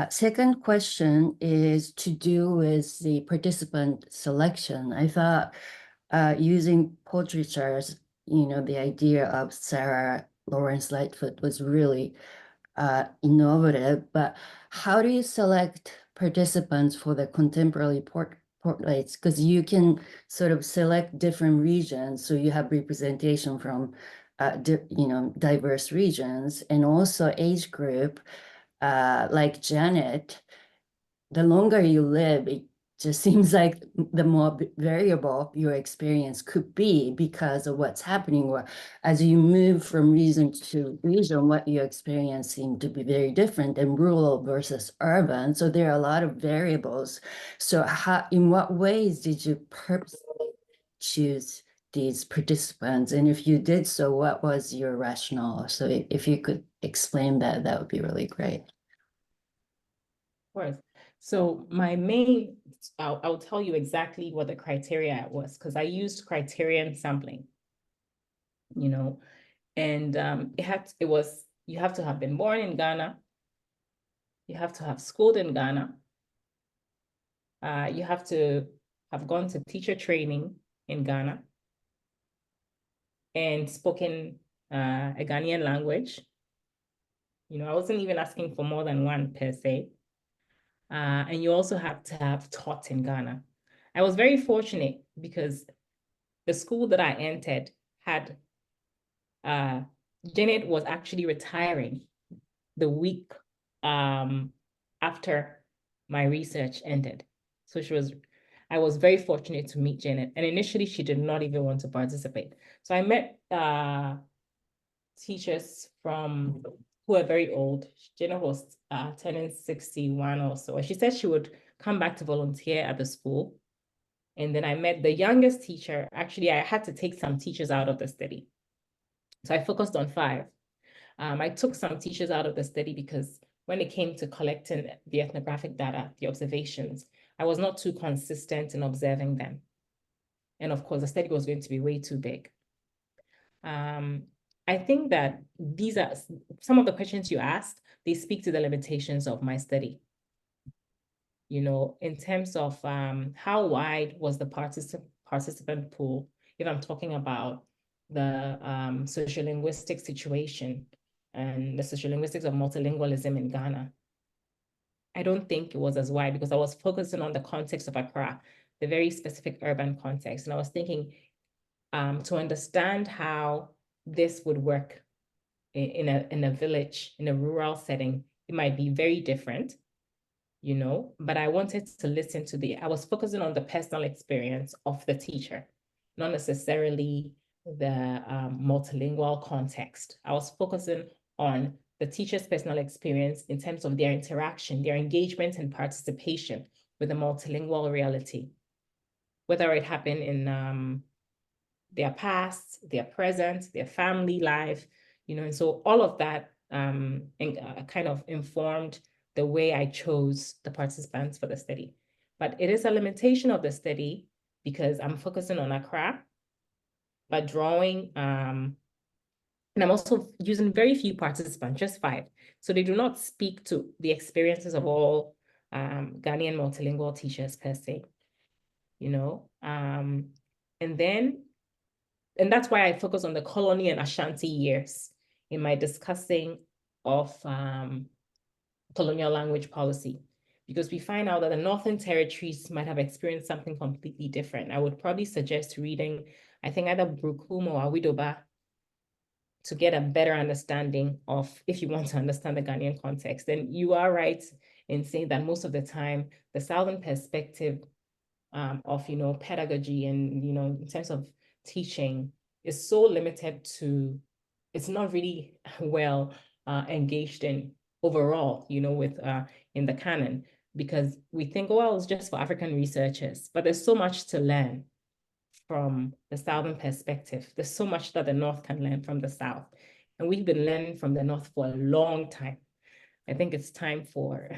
Second question is to do with the participant selection. I thought using portraitures, the idea of Sarah Lawrence Lightfoot was really innovative, but how do you select participants for the contemporary portraits? Because you can sort of select different regions, so you have representation from diverse regions, and also age group. Like Janet, the longer you live, it just seems like the more variable your experience could be because of what's happening. Or as you move from region to region, what you experience seem to be very different, and rural versus urban. So there are a lot of variables. So in what ways did you purposely choose these participants? And if you did so, what was your rationale? So if you could explain that, that would be really great. Of course. So my main, I'll tell you exactly what the criteria was, because I used criterion sampling, and you have to have been born in Ghana, you have to have schooled in Ghana, you have to have gone to teacher training in Ghana and spoken a Ghanaian language. I wasn't even asking for more than one per se. And you also have to have taught in Ghana. I was very fortunate because the school that I entered had, Janet was actually retiring the week after my research ended. So I was very fortunate to meet Janet. And initially she did not even want to participate. So I met teachers who are very old. Janet was turning 61 or so. And she said she would come back to volunteer at the school. And then I met the youngest teacher. Actually, I had to take some teachers out of the study. So I focused on 5. I took some teachers out of the study because when it came to collecting the ethnographic data, the observations, I was not too consistent in observing them. And of course, the study was going to be way too big. I think that these are some of the questions you asked, they speak to the limitations of my study. In terms of how wide was the participant pool, if I'm talking about the sociolinguistic situation and the sociolinguistics of multilingualism in Ghana, I don't think it was as wide because I was focusing on the context of Accra, the very specific urban context. And I was thinking to understand how this would work in a village, in a rural setting, it might be very different, but I wanted to listen to I was focusing on the personal experience of the teacher, not necessarily the multilingual context. I was focusing on the teacher's personal experience in terms of their interaction, their engagement and participation with the multilingual reality, whether it happened in their past, their present, their family life, and so all of that kind of informed the way I chose the participants for the study. But it is a limitation of the study because I'm focusing on Accra, but drawing, and I'm also using very few participants, just 5. So they do not speak to the experiences of all Ghanaian multilingual teachers per se, and that's why I focus on the colony and Ashanti years in my discussing of colonial language policy, because we find out that the Northern Territories might have experienced something completely different. I would probably suggest reading, I think either Brukum or Adobea to get a better understanding of, if you want to understand the Ghanaian context. And you are right in saying that most of the time, the Southern perspective of, pedagogy and, in terms of teaching is so limited to, it's not really well engaged in overall, with in the canon, because we think, well, it's just for African researchers, but there's so much to learn from the Southern perspective. There's so much that the North can learn from the South. And we've been learning from the North for a long time. I think it's time for,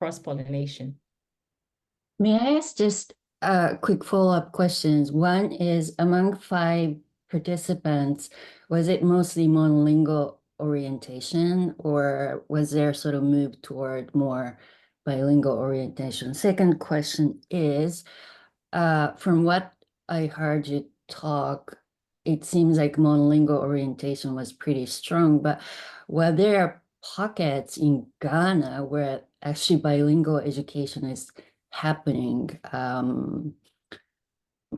cross-pollination. May I ask just quick follow-up questions. One is, among 5 participants, was it mostly monolingual orientation, or was there sort of move toward more bilingual orientation? Second question is, from what I heard you talk, it seems like monolingual orientation was pretty strong, but were there pockets in Ghana where actually bilingual education is happening,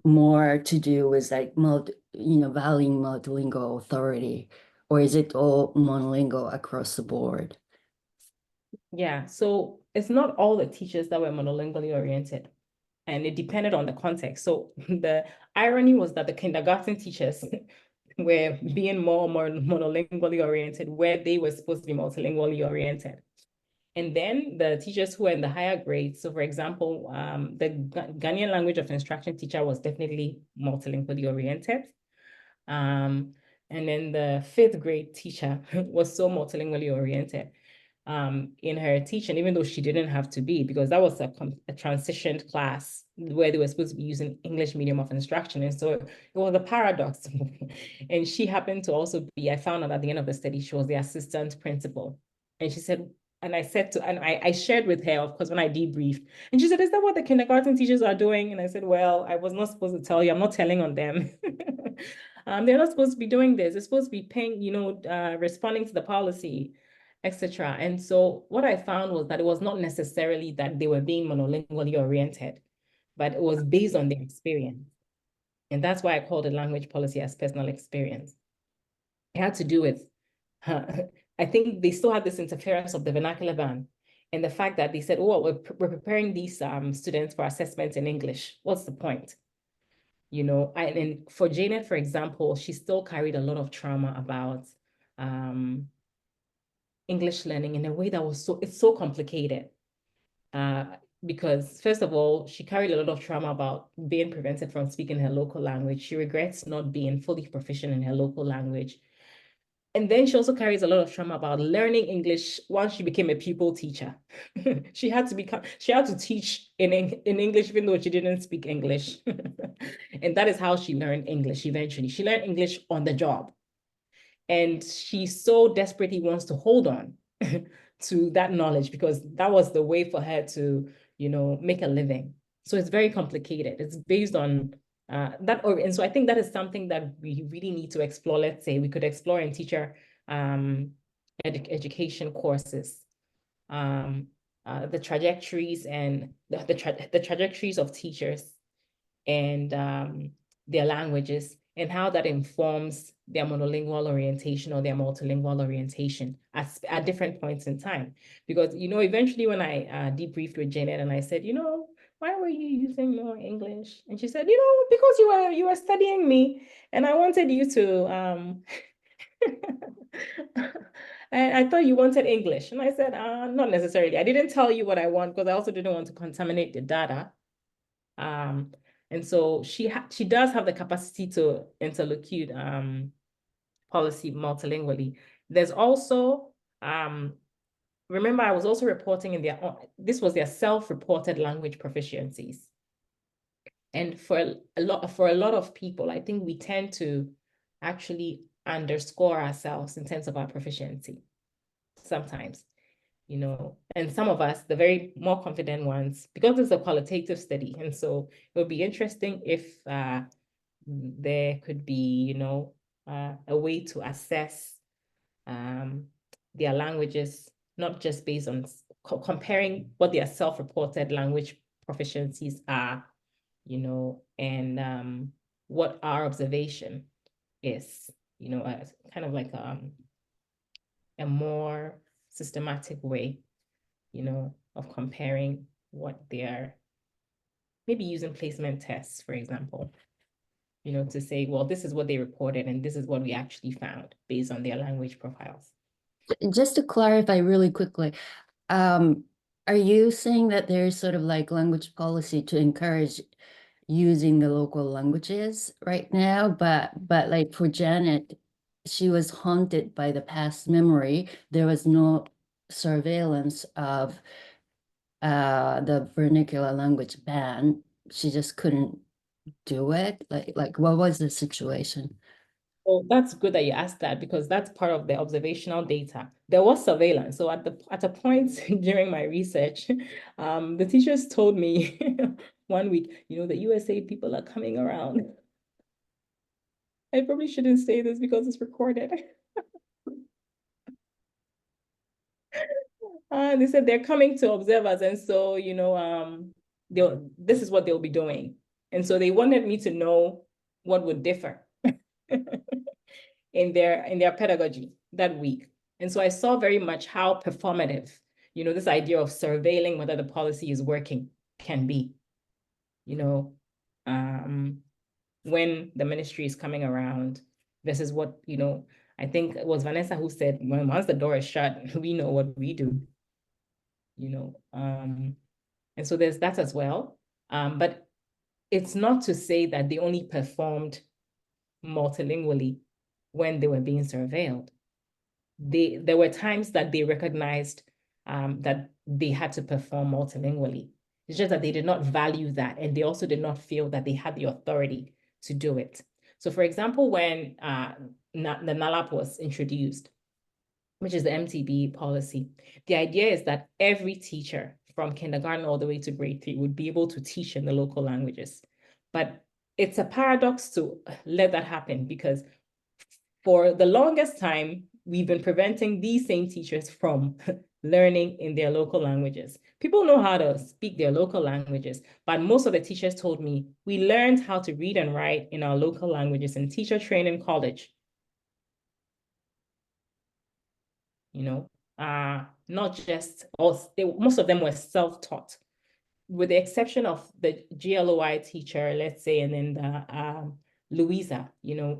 more to do with like valuing multilingual authority, or is it all monolingual across the board? Yeah, so it's not all the teachers that were monolingually oriented, and it depended on the context. So the irony was that the kindergarten teachers were being more monolingually oriented where they were supposed to be multilingually oriented. And then the teachers who were in the higher grades, so for example, the Ghanaian language of instruction teacher was definitely multilingually oriented. And then the 5th grade teacher was so multilingually oriented in her teaching, even though she didn't have to be, because that was a transitioned class where they were supposed to be using English medium of instruction. And so it was a paradox. And she happened to also be, I found out at the end of the study, she was the assistant principal. And she said, and I said to, and I shared with her, of course, when I debriefed, and she said, is that what the kindergarten teachers are doing? And I said, well, I was not supposed to tell you, I'm not telling on them. They're not supposed to be doing this. They're supposed to be paying, responding to the policy, etc. And so what I found was that it was not necessarily that they were being monolingually oriented, but it was based on their experience. And that's why I called it language policy as personal experience. It had to do with, I think they still had this interference of the vernacular ban and the fact that they said, oh, we're preparing these students for assessments in English. What's the point? And for Janet, for example, she still carried a lot of trauma about English learning in a way that was it's so complicated. Because first of all, she carried a lot of trauma about being prevented from speaking her local language. She regrets not being fully proficient in her local language. And then she also carries a lot of trauma about learning English once she became a pupil teacher. She had to teach in English even though she didn't speak English. And that is how she learned English eventually. She learned English on the job. And she so desperately wants to hold on to that knowledge because that was the way for her to, make a living. So it's very complicated. It's based on and so I think that is something that we really need to explore. Let's say we could explore in teacher education courses, the trajectories and the trajectories of teachers and their languages and how that informs their monolingual orientation or their multilingual orientation at different points in time. Because, eventually when I debriefed with Janet and I said, why were you using more English? And she said, because you were studying me and I wanted you to, and I thought you wanted English. And I said, not necessarily. I didn't tell you what I want because I also didn't want to contaminate the data. And so she does have the capacity to interlocute policy multilingually. There's also, remember, I was also reporting this was their self-reported language proficiencies. And for a lot of people, I think we tend to actually underscore ourselves in terms of our proficiency sometimes, and some of us, the very more confident ones, because it's a qualitative study. And so it would be interesting if there could be, a way to assess their languages, not just based on comparing what their self-reported language proficiencies are, and what our observation is, kind of like a more systematic way, of comparing what they are, maybe using placement tests, for example, to say, well, this is what they reported and this is what we actually found based on their language profiles. Just to clarify really quickly, are you saying that there's sort of like language policy to encourage using the local languages right now, but like for Janet, she was haunted by the past memory. There was no surveillance of the vernacular language ban. she just couldn't do it? Like what was the situation? Well, that's good that you asked that, because that's part of the observational data. There was surveillance. So at a point during my research, the teachers told me 1 week, the USA people are coming around. I probably shouldn't say this because it's recorded. They said they're coming to observe us, and so this is what they'll be doing, and so they wanted me to know what would differ in their pedagogy that week. And so I saw very much how performative, this idea of surveilling whether the policy is working can be. When the ministry is coming around, this is what, I think it was Vanessa who said, once the door is shut, we know what we do. And so there's that as well. But it's not to say that they only performed multilingually when they were being surveilled. There were times that they recognized that they had to perform multilingually. It's just that they did not value that, and they also did not feel that they had the authority to do it. So for example, when the NALAP was introduced, which is the MTB policy, the idea is that every teacher from kindergarten all the way to grade 3 would be able to teach in the local languages. But it's a paradox to let that happen, because for the longest time, we've been preventing these same teachers from learning in their local languages. People know how to speak their local languages, but most of the teachers told me, we learned how to read and write in our local languages in teacher training college. Not just, most of them were self-taught, with the exception of the GLOI teacher, let's say, and then the Louisa,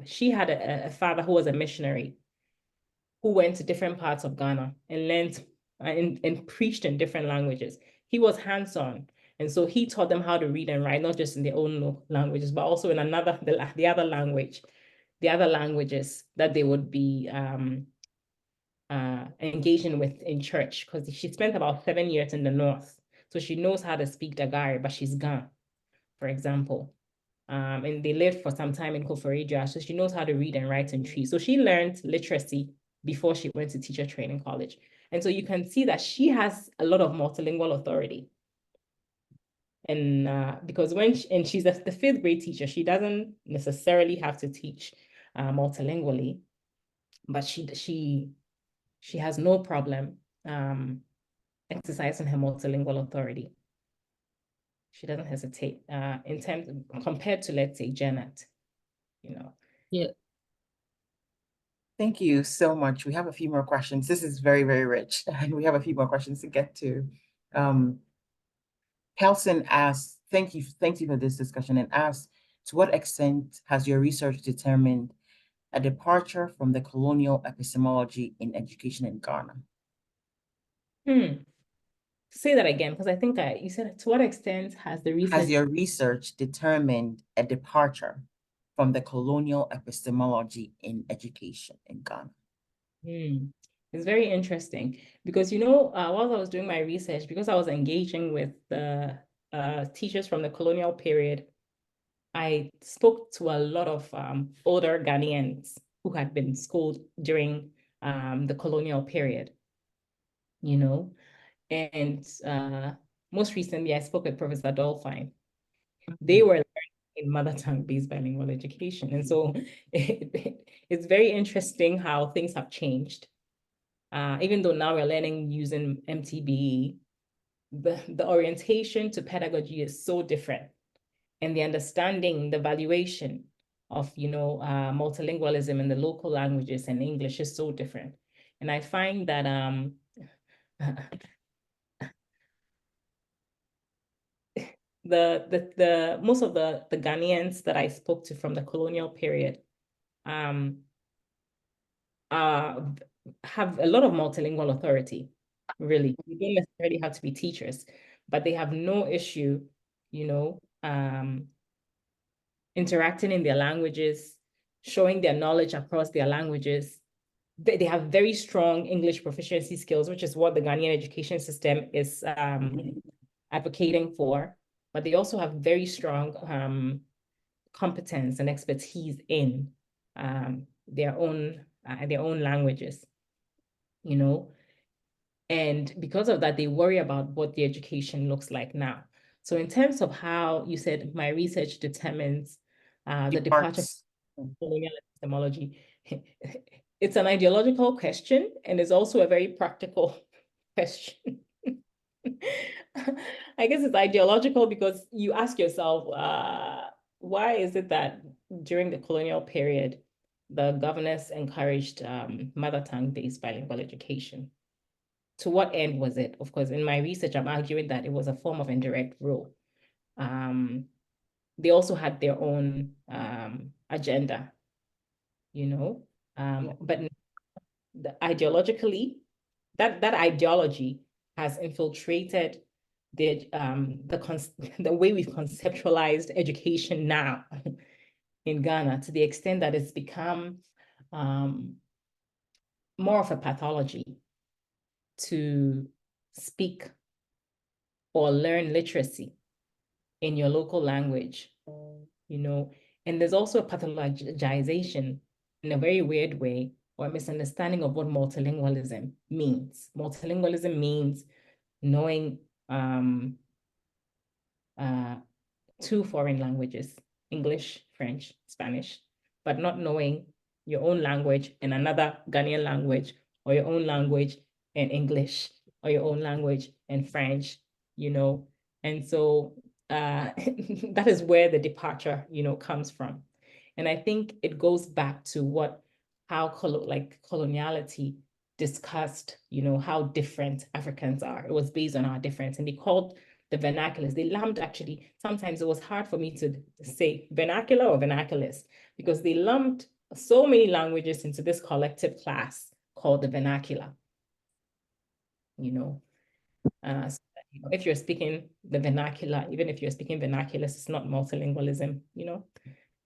she had a father who was a missionary who went to different parts of Ghana and learned and preached in different languages. He was hands-on. And so he taught them how to read and write, not just in their own languages, but also in the other languages that they would be engaging with in church, because she spent about 7 years in the north. So she knows how to speak Dagari, but she's Ga, for example. And they lived for some time in Koforidua, so she knows how to read and write in Tree. So she learned literacy before she went to teacher training college. And so you can see that she has a lot of multilingual authority. And because she's the 5th grade teacher, she doesn't necessarily have to teach multilingually, but she has no problem exercising her multilingual authority. She doesn't hesitate in terms compared to, let's say, Janet, Yeah. Thank you so much. We have a few more questions. This is very, very rich, and we have a few more questions to get to. Kelson asks, thank you for this discussion, and asks, to what extent has your research determined a departure from the colonial epistemology in education in Ghana? Say that again, because I think you said, to what extent has the research... Has your research determined a departure from the colonial epistemology in education in Ghana? It's very interesting, because, while I was doing my research, because I was engaging with the teachers from the colonial period, I spoke to a lot of older Ghanaians who had been schooled during the colonial period, and most recently I spoke with Professor Dolphine. They were learning in mother tongue-based bilingual education. And so it's very interesting how things have changed. Even though now we're learning using MTB, the orientation to pedagogy is so different. And the understanding, the valuation of, multilingualism in the local languages and English is so different. And I find that most of the Ghanaians that I spoke to from the colonial period have a lot of multilingual authority, really. You don't necessarily have to be teachers, but they have no issue, interacting in their languages, showing their knowledge across their languages. They have very strong English proficiency skills, which is what the Ghanaian education system is advocating for. but they also have very strong competence and expertise in their own languages, you know. And because of that, they worry about what the education looks like now. So in terms of how you said my research determines the departure from colonial epistemology, it's an ideological question, and it's also a very practical question. I guess it's ideological because you ask yourself, why is it that during the colonial period, the governors encouraged mother tongue-based bilingual education? To what end was it? Of course, in my research, I'm arguing that it was a form of indirect rule. They also had their own agenda, you know, but ideologically, that ideology has infiltrated the way we've conceptualized education now in Ghana, to the extent that it's become more of a pathology to speak or learn literacy in your local language, you know. And there's also a pathologization in a very weird way, or a misunderstanding of what multilingualism means. Multilingualism means knowing 2 foreign languages, English, French, Spanish, but not knowing your own language and another Ghanaian language, or your own language and English, or your own language and French, you know. And so that is where the departure, you know, comes from. And I think it goes back to how coloniality discussed, you know, how different Africans are. It was based on our difference, and they called the vernaculars. They lumped, actually, sometimes it was hard for me to say vernacular or vernaculars, because they lumped so many languages into this collective class called the vernacular, you know. So if you're speaking the vernacular, even if you're speaking vernaculars, it's not multilingualism, you know.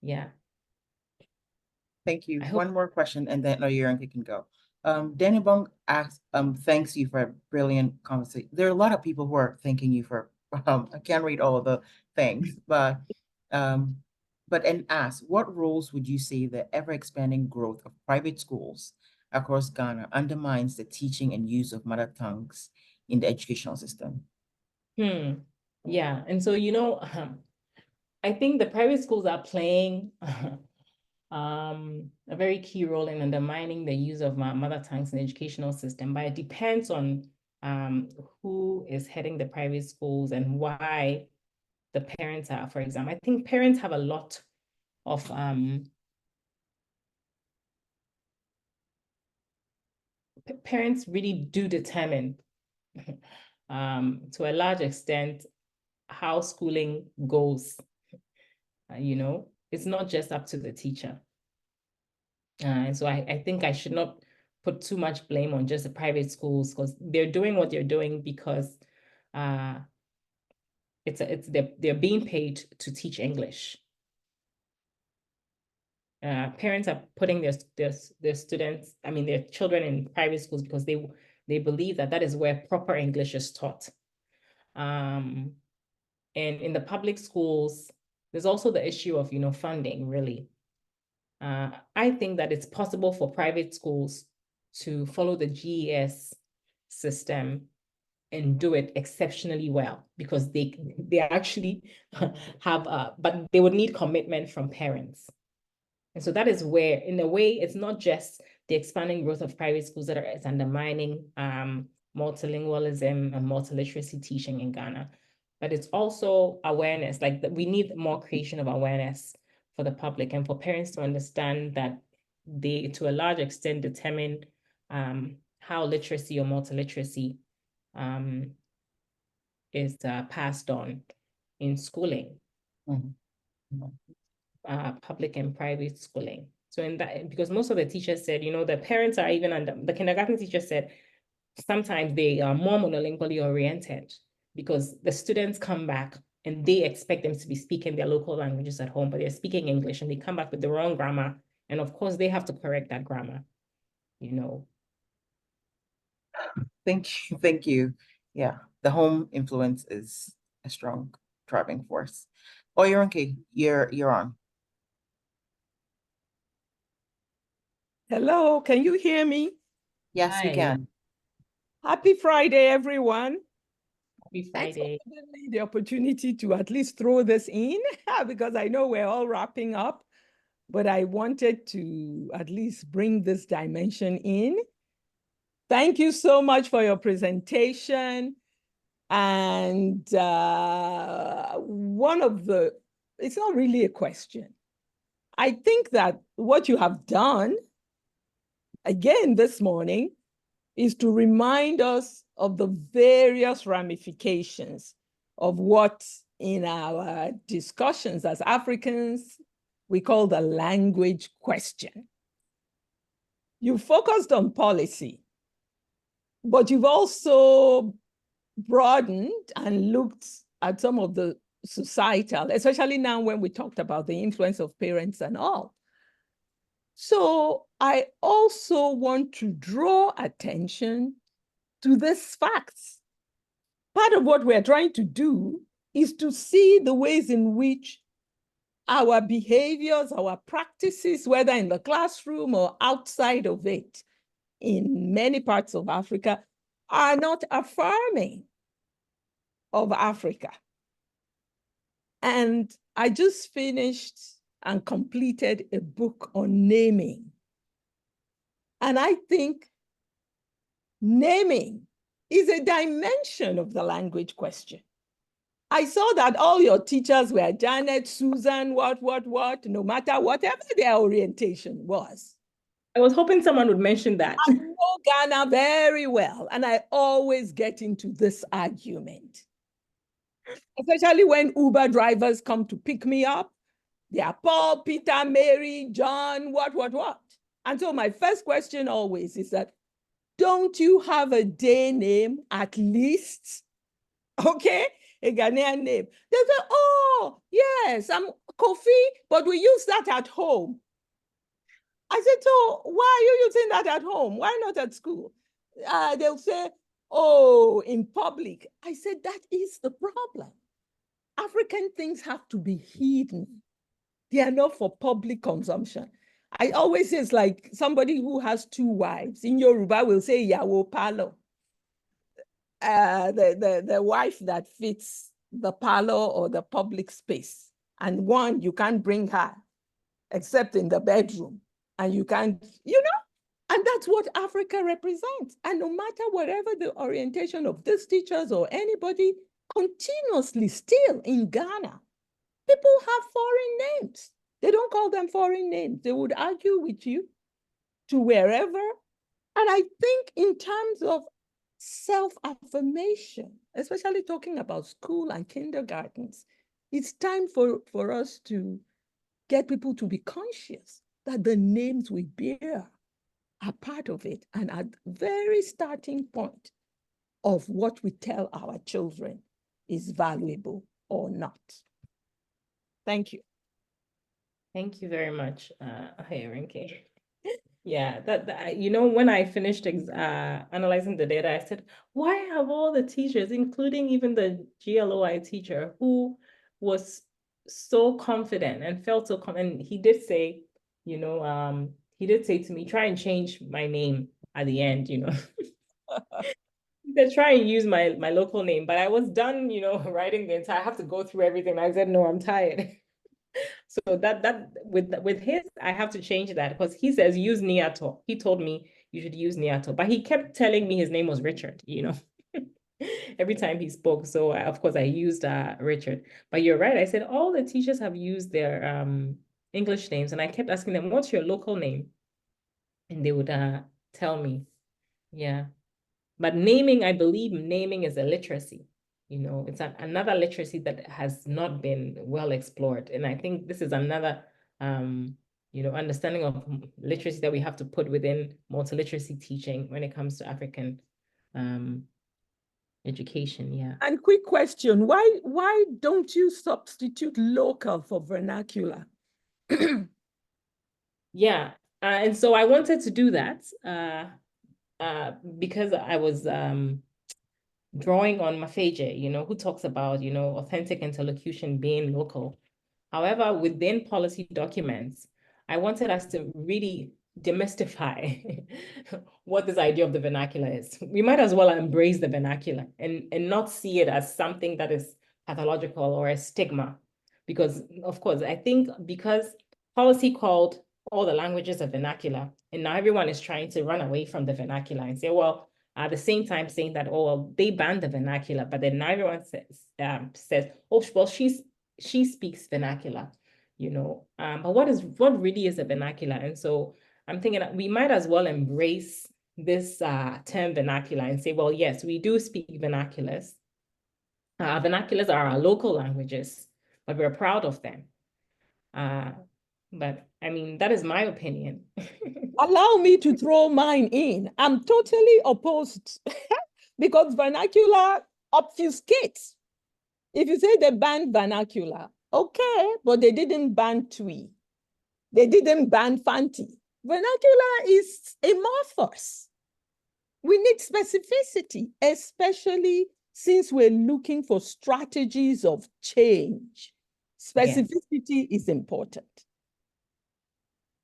Yeah. Thank you. One more question, and then Oyeronke can go. Danny Bong asks, thanks you for a brilliant conversation. There are a lot of people who are thanking you for, I can't read all of the things, but and ask, what roles would you say the ever-expanding growth of private schools across Ghana undermines the teaching and use of mother tongues in the educational system? Yeah, and so, you know, I think the private schools are playing a very key role in undermining the use of mother tongues in the educational system, but it depends on who is heading the private schools and why the parents are, for example. I think parents have a lot of parents really do determine to a large extent how schooling goes. You know, it's not just up to the teacher. And so I think I should not put too much blame on just the private schools, because they're doing what they're doing because they're being paid to teach English. Parents are putting their students, I mean, their children in private schools because they believe that is where proper English is taught. And in the public schools, there's also the issue of, you know, funding, really. I think that it's possible for private schools to follow the GES system and do it exceptionally well, because they actually have, but they would need commitment from parents. And so that is where, in a way, it's not just the expanding growth of private schools that is undermining multilingualism and multiliteracy teaching in Ghana, but it's also awareness. Like, we need more creation of awareness for the public and for parents to understand that they, to a large extent, determine how literacy or multiliteracy is passed on in schooling. Public and private schooling. So in that, because most of the teachers said, you know, the parents are even under, the kindergarten teacher said, sometimes they are more monolingually oriented because the students come back and they expect them to be speaking their local languages at home, but they're speaking English and they come back with the wrong grammar. And of course they have to correct that grammar, you know. Thank you. Yeah, the home influence is strong. driving force. Oyerinke, you're on. Hello, can you hear me? Yes, we Hi. can. Happy Friday, everyone. Happy Thanks Friday. for giving me the opportunity to at least throw this in because I know we're all wrapping up, but I wanted to at least bring this dimension in. Thank you so much for your presentation. And it's not really a question. I think that what you have done again this morning is to remind us of the various ramifications of what in our discussions as Africans, we call the language question. You focused on policy, but you've also broadened and looked at some of the societal, especially now when we talked about the influence of parents and all. So I also want to draw attention to these facts. Part of what we're trying to do is to see the ways in which our behaviors, our practices, whether in the classroom or outside of it, in many parts of Africa, are not affirming of Africa. And I just finished and completed a book on naming. And I think naming is a dimension of the language question. I saw that all your teachers were Janet, Susan, what, no matter whatever their orientation was. I was hoping someone would mention that. I know Ghana very well, and I always get into this argument. Especially when Uber drivers come to pick me up. They are Paul, Peter, Mary, John, what. And so my first question always is that, don't you have a day name at least? Okay, a Ghanaian name. They say, oh, yes, I'm Kofi, but we use that at home. I said, so why are you using that at home? Why not at school? They'll say, oh, in public. I said, that is the problem. African things have to be hidden. They are not for public consumption. I always say it's like somebody who has two wives. In Yoruba, will say Yawo Palo. The wife that fits the parlor or the public space. And one, you can't bring her except in the bedroom. And you can't, and that's what Africa represents. And no matter whatever the orientation of these teachers or anybody, continuously still in Ghana, people have foreign names. They don't call them foreign names. They would argue with you to wherever. And I think in terms of self-affirmation, especially talking about school and kindergartens, it's time for us to get people to be conscious that the names we bear are part of it and at the very starting point of what we tell our children is valuable or not. Thank you. Thank you very much, Oyerinke. Yeah, when I finished analyzing the data, I said, why have all the teachers, including even the GLOI teacher who was so confident and felt so confident, he did say, he did say to me, try and change my name at the end, They try and use my local name, but I was done, writing the entire, I have to go through everything. I said, no, I'm tired. So that with his, I have to change that because he says use Niato. He told me you should use Niato, but he kept telling me his name was Richard, every time he spoke. So of course I used Richard. But you're right. I said all the teachers have used their English names, and I kept asking them, "What's your local name?" And they would tell me, yeah. But naming, I believe naming is a literacy. It's another literacy that has not been well explored. And I think this is another, understanding of literacy that we have to put within multiliteracy teaching when it comes to African education, yeah. And quick question, why don't you substitute local for vernacular? Yeah, and so I wanted to do that because I was, drawing on Mafeje, who talks about, authentic interlocution being local. However, within policy documents, I wanted us to really demystify what this idea of the vernacular is. We might as well embrace the vernacular and not see it as something that is pathological or a stigma. Because, of course, I think because policy called all the languages a vernacular, and now everyone is trying to run away from the vernacular and say, well, at the same time saying that, oh, well, they banned the vernacular, but then now everyone says, oh, well, she speaks vernacular, but what really is a vernacular? And so I'm thinking that we might as well embrace this term vernacular and say, well, yes, we do speak vernaculars. Vernaculars are our local languages, but we're proud of them. But I mean, that is my opinion. Allow me to throw mine in. I'm totally opposed because vernacular obfuscates. If you say they banned vernacular, okay, but they didn't ban Twi. They didn't ban Fanti. Vernacular is amorphous. We need specificity, especially since we're looking for strategies of change. Specificity is important.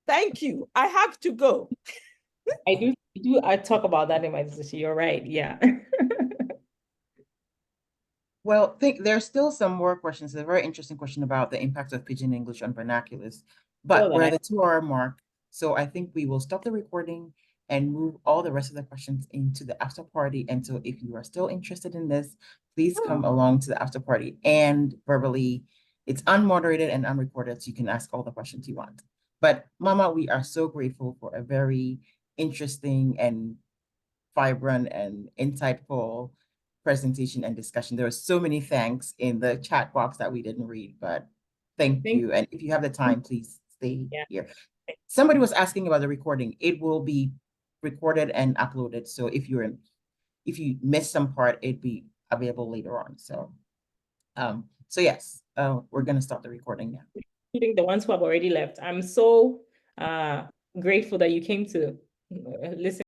Thank you. I have to go. I talk about that in my dissertation. You're right. Yeah. Well, there's still some more questions. A very interesting question about the impact of Pidgin English on vernaculars, but we're at the 2-hour mark. So I think we will stop the recording and move all the rest of the questions into the after party. And so if you are still interested in this, please come along to the after party and verbally. It's unmoderated and unrecorded, so you can ask all the questions you want. But Mama, we are so grateful for a very interesting and vibrant and insightful presentation and discussion. There were so many thanks in the chat box that we didn't read, but thank you. And if you have the time, please stay here. Somebody was asking about the recording. It will be recorded and uploaded. So if you missed some part, it'd be available later on. So, yes, we're gonna start the recording now. Including the ones who have already left. I'm so grateful that you came to listen.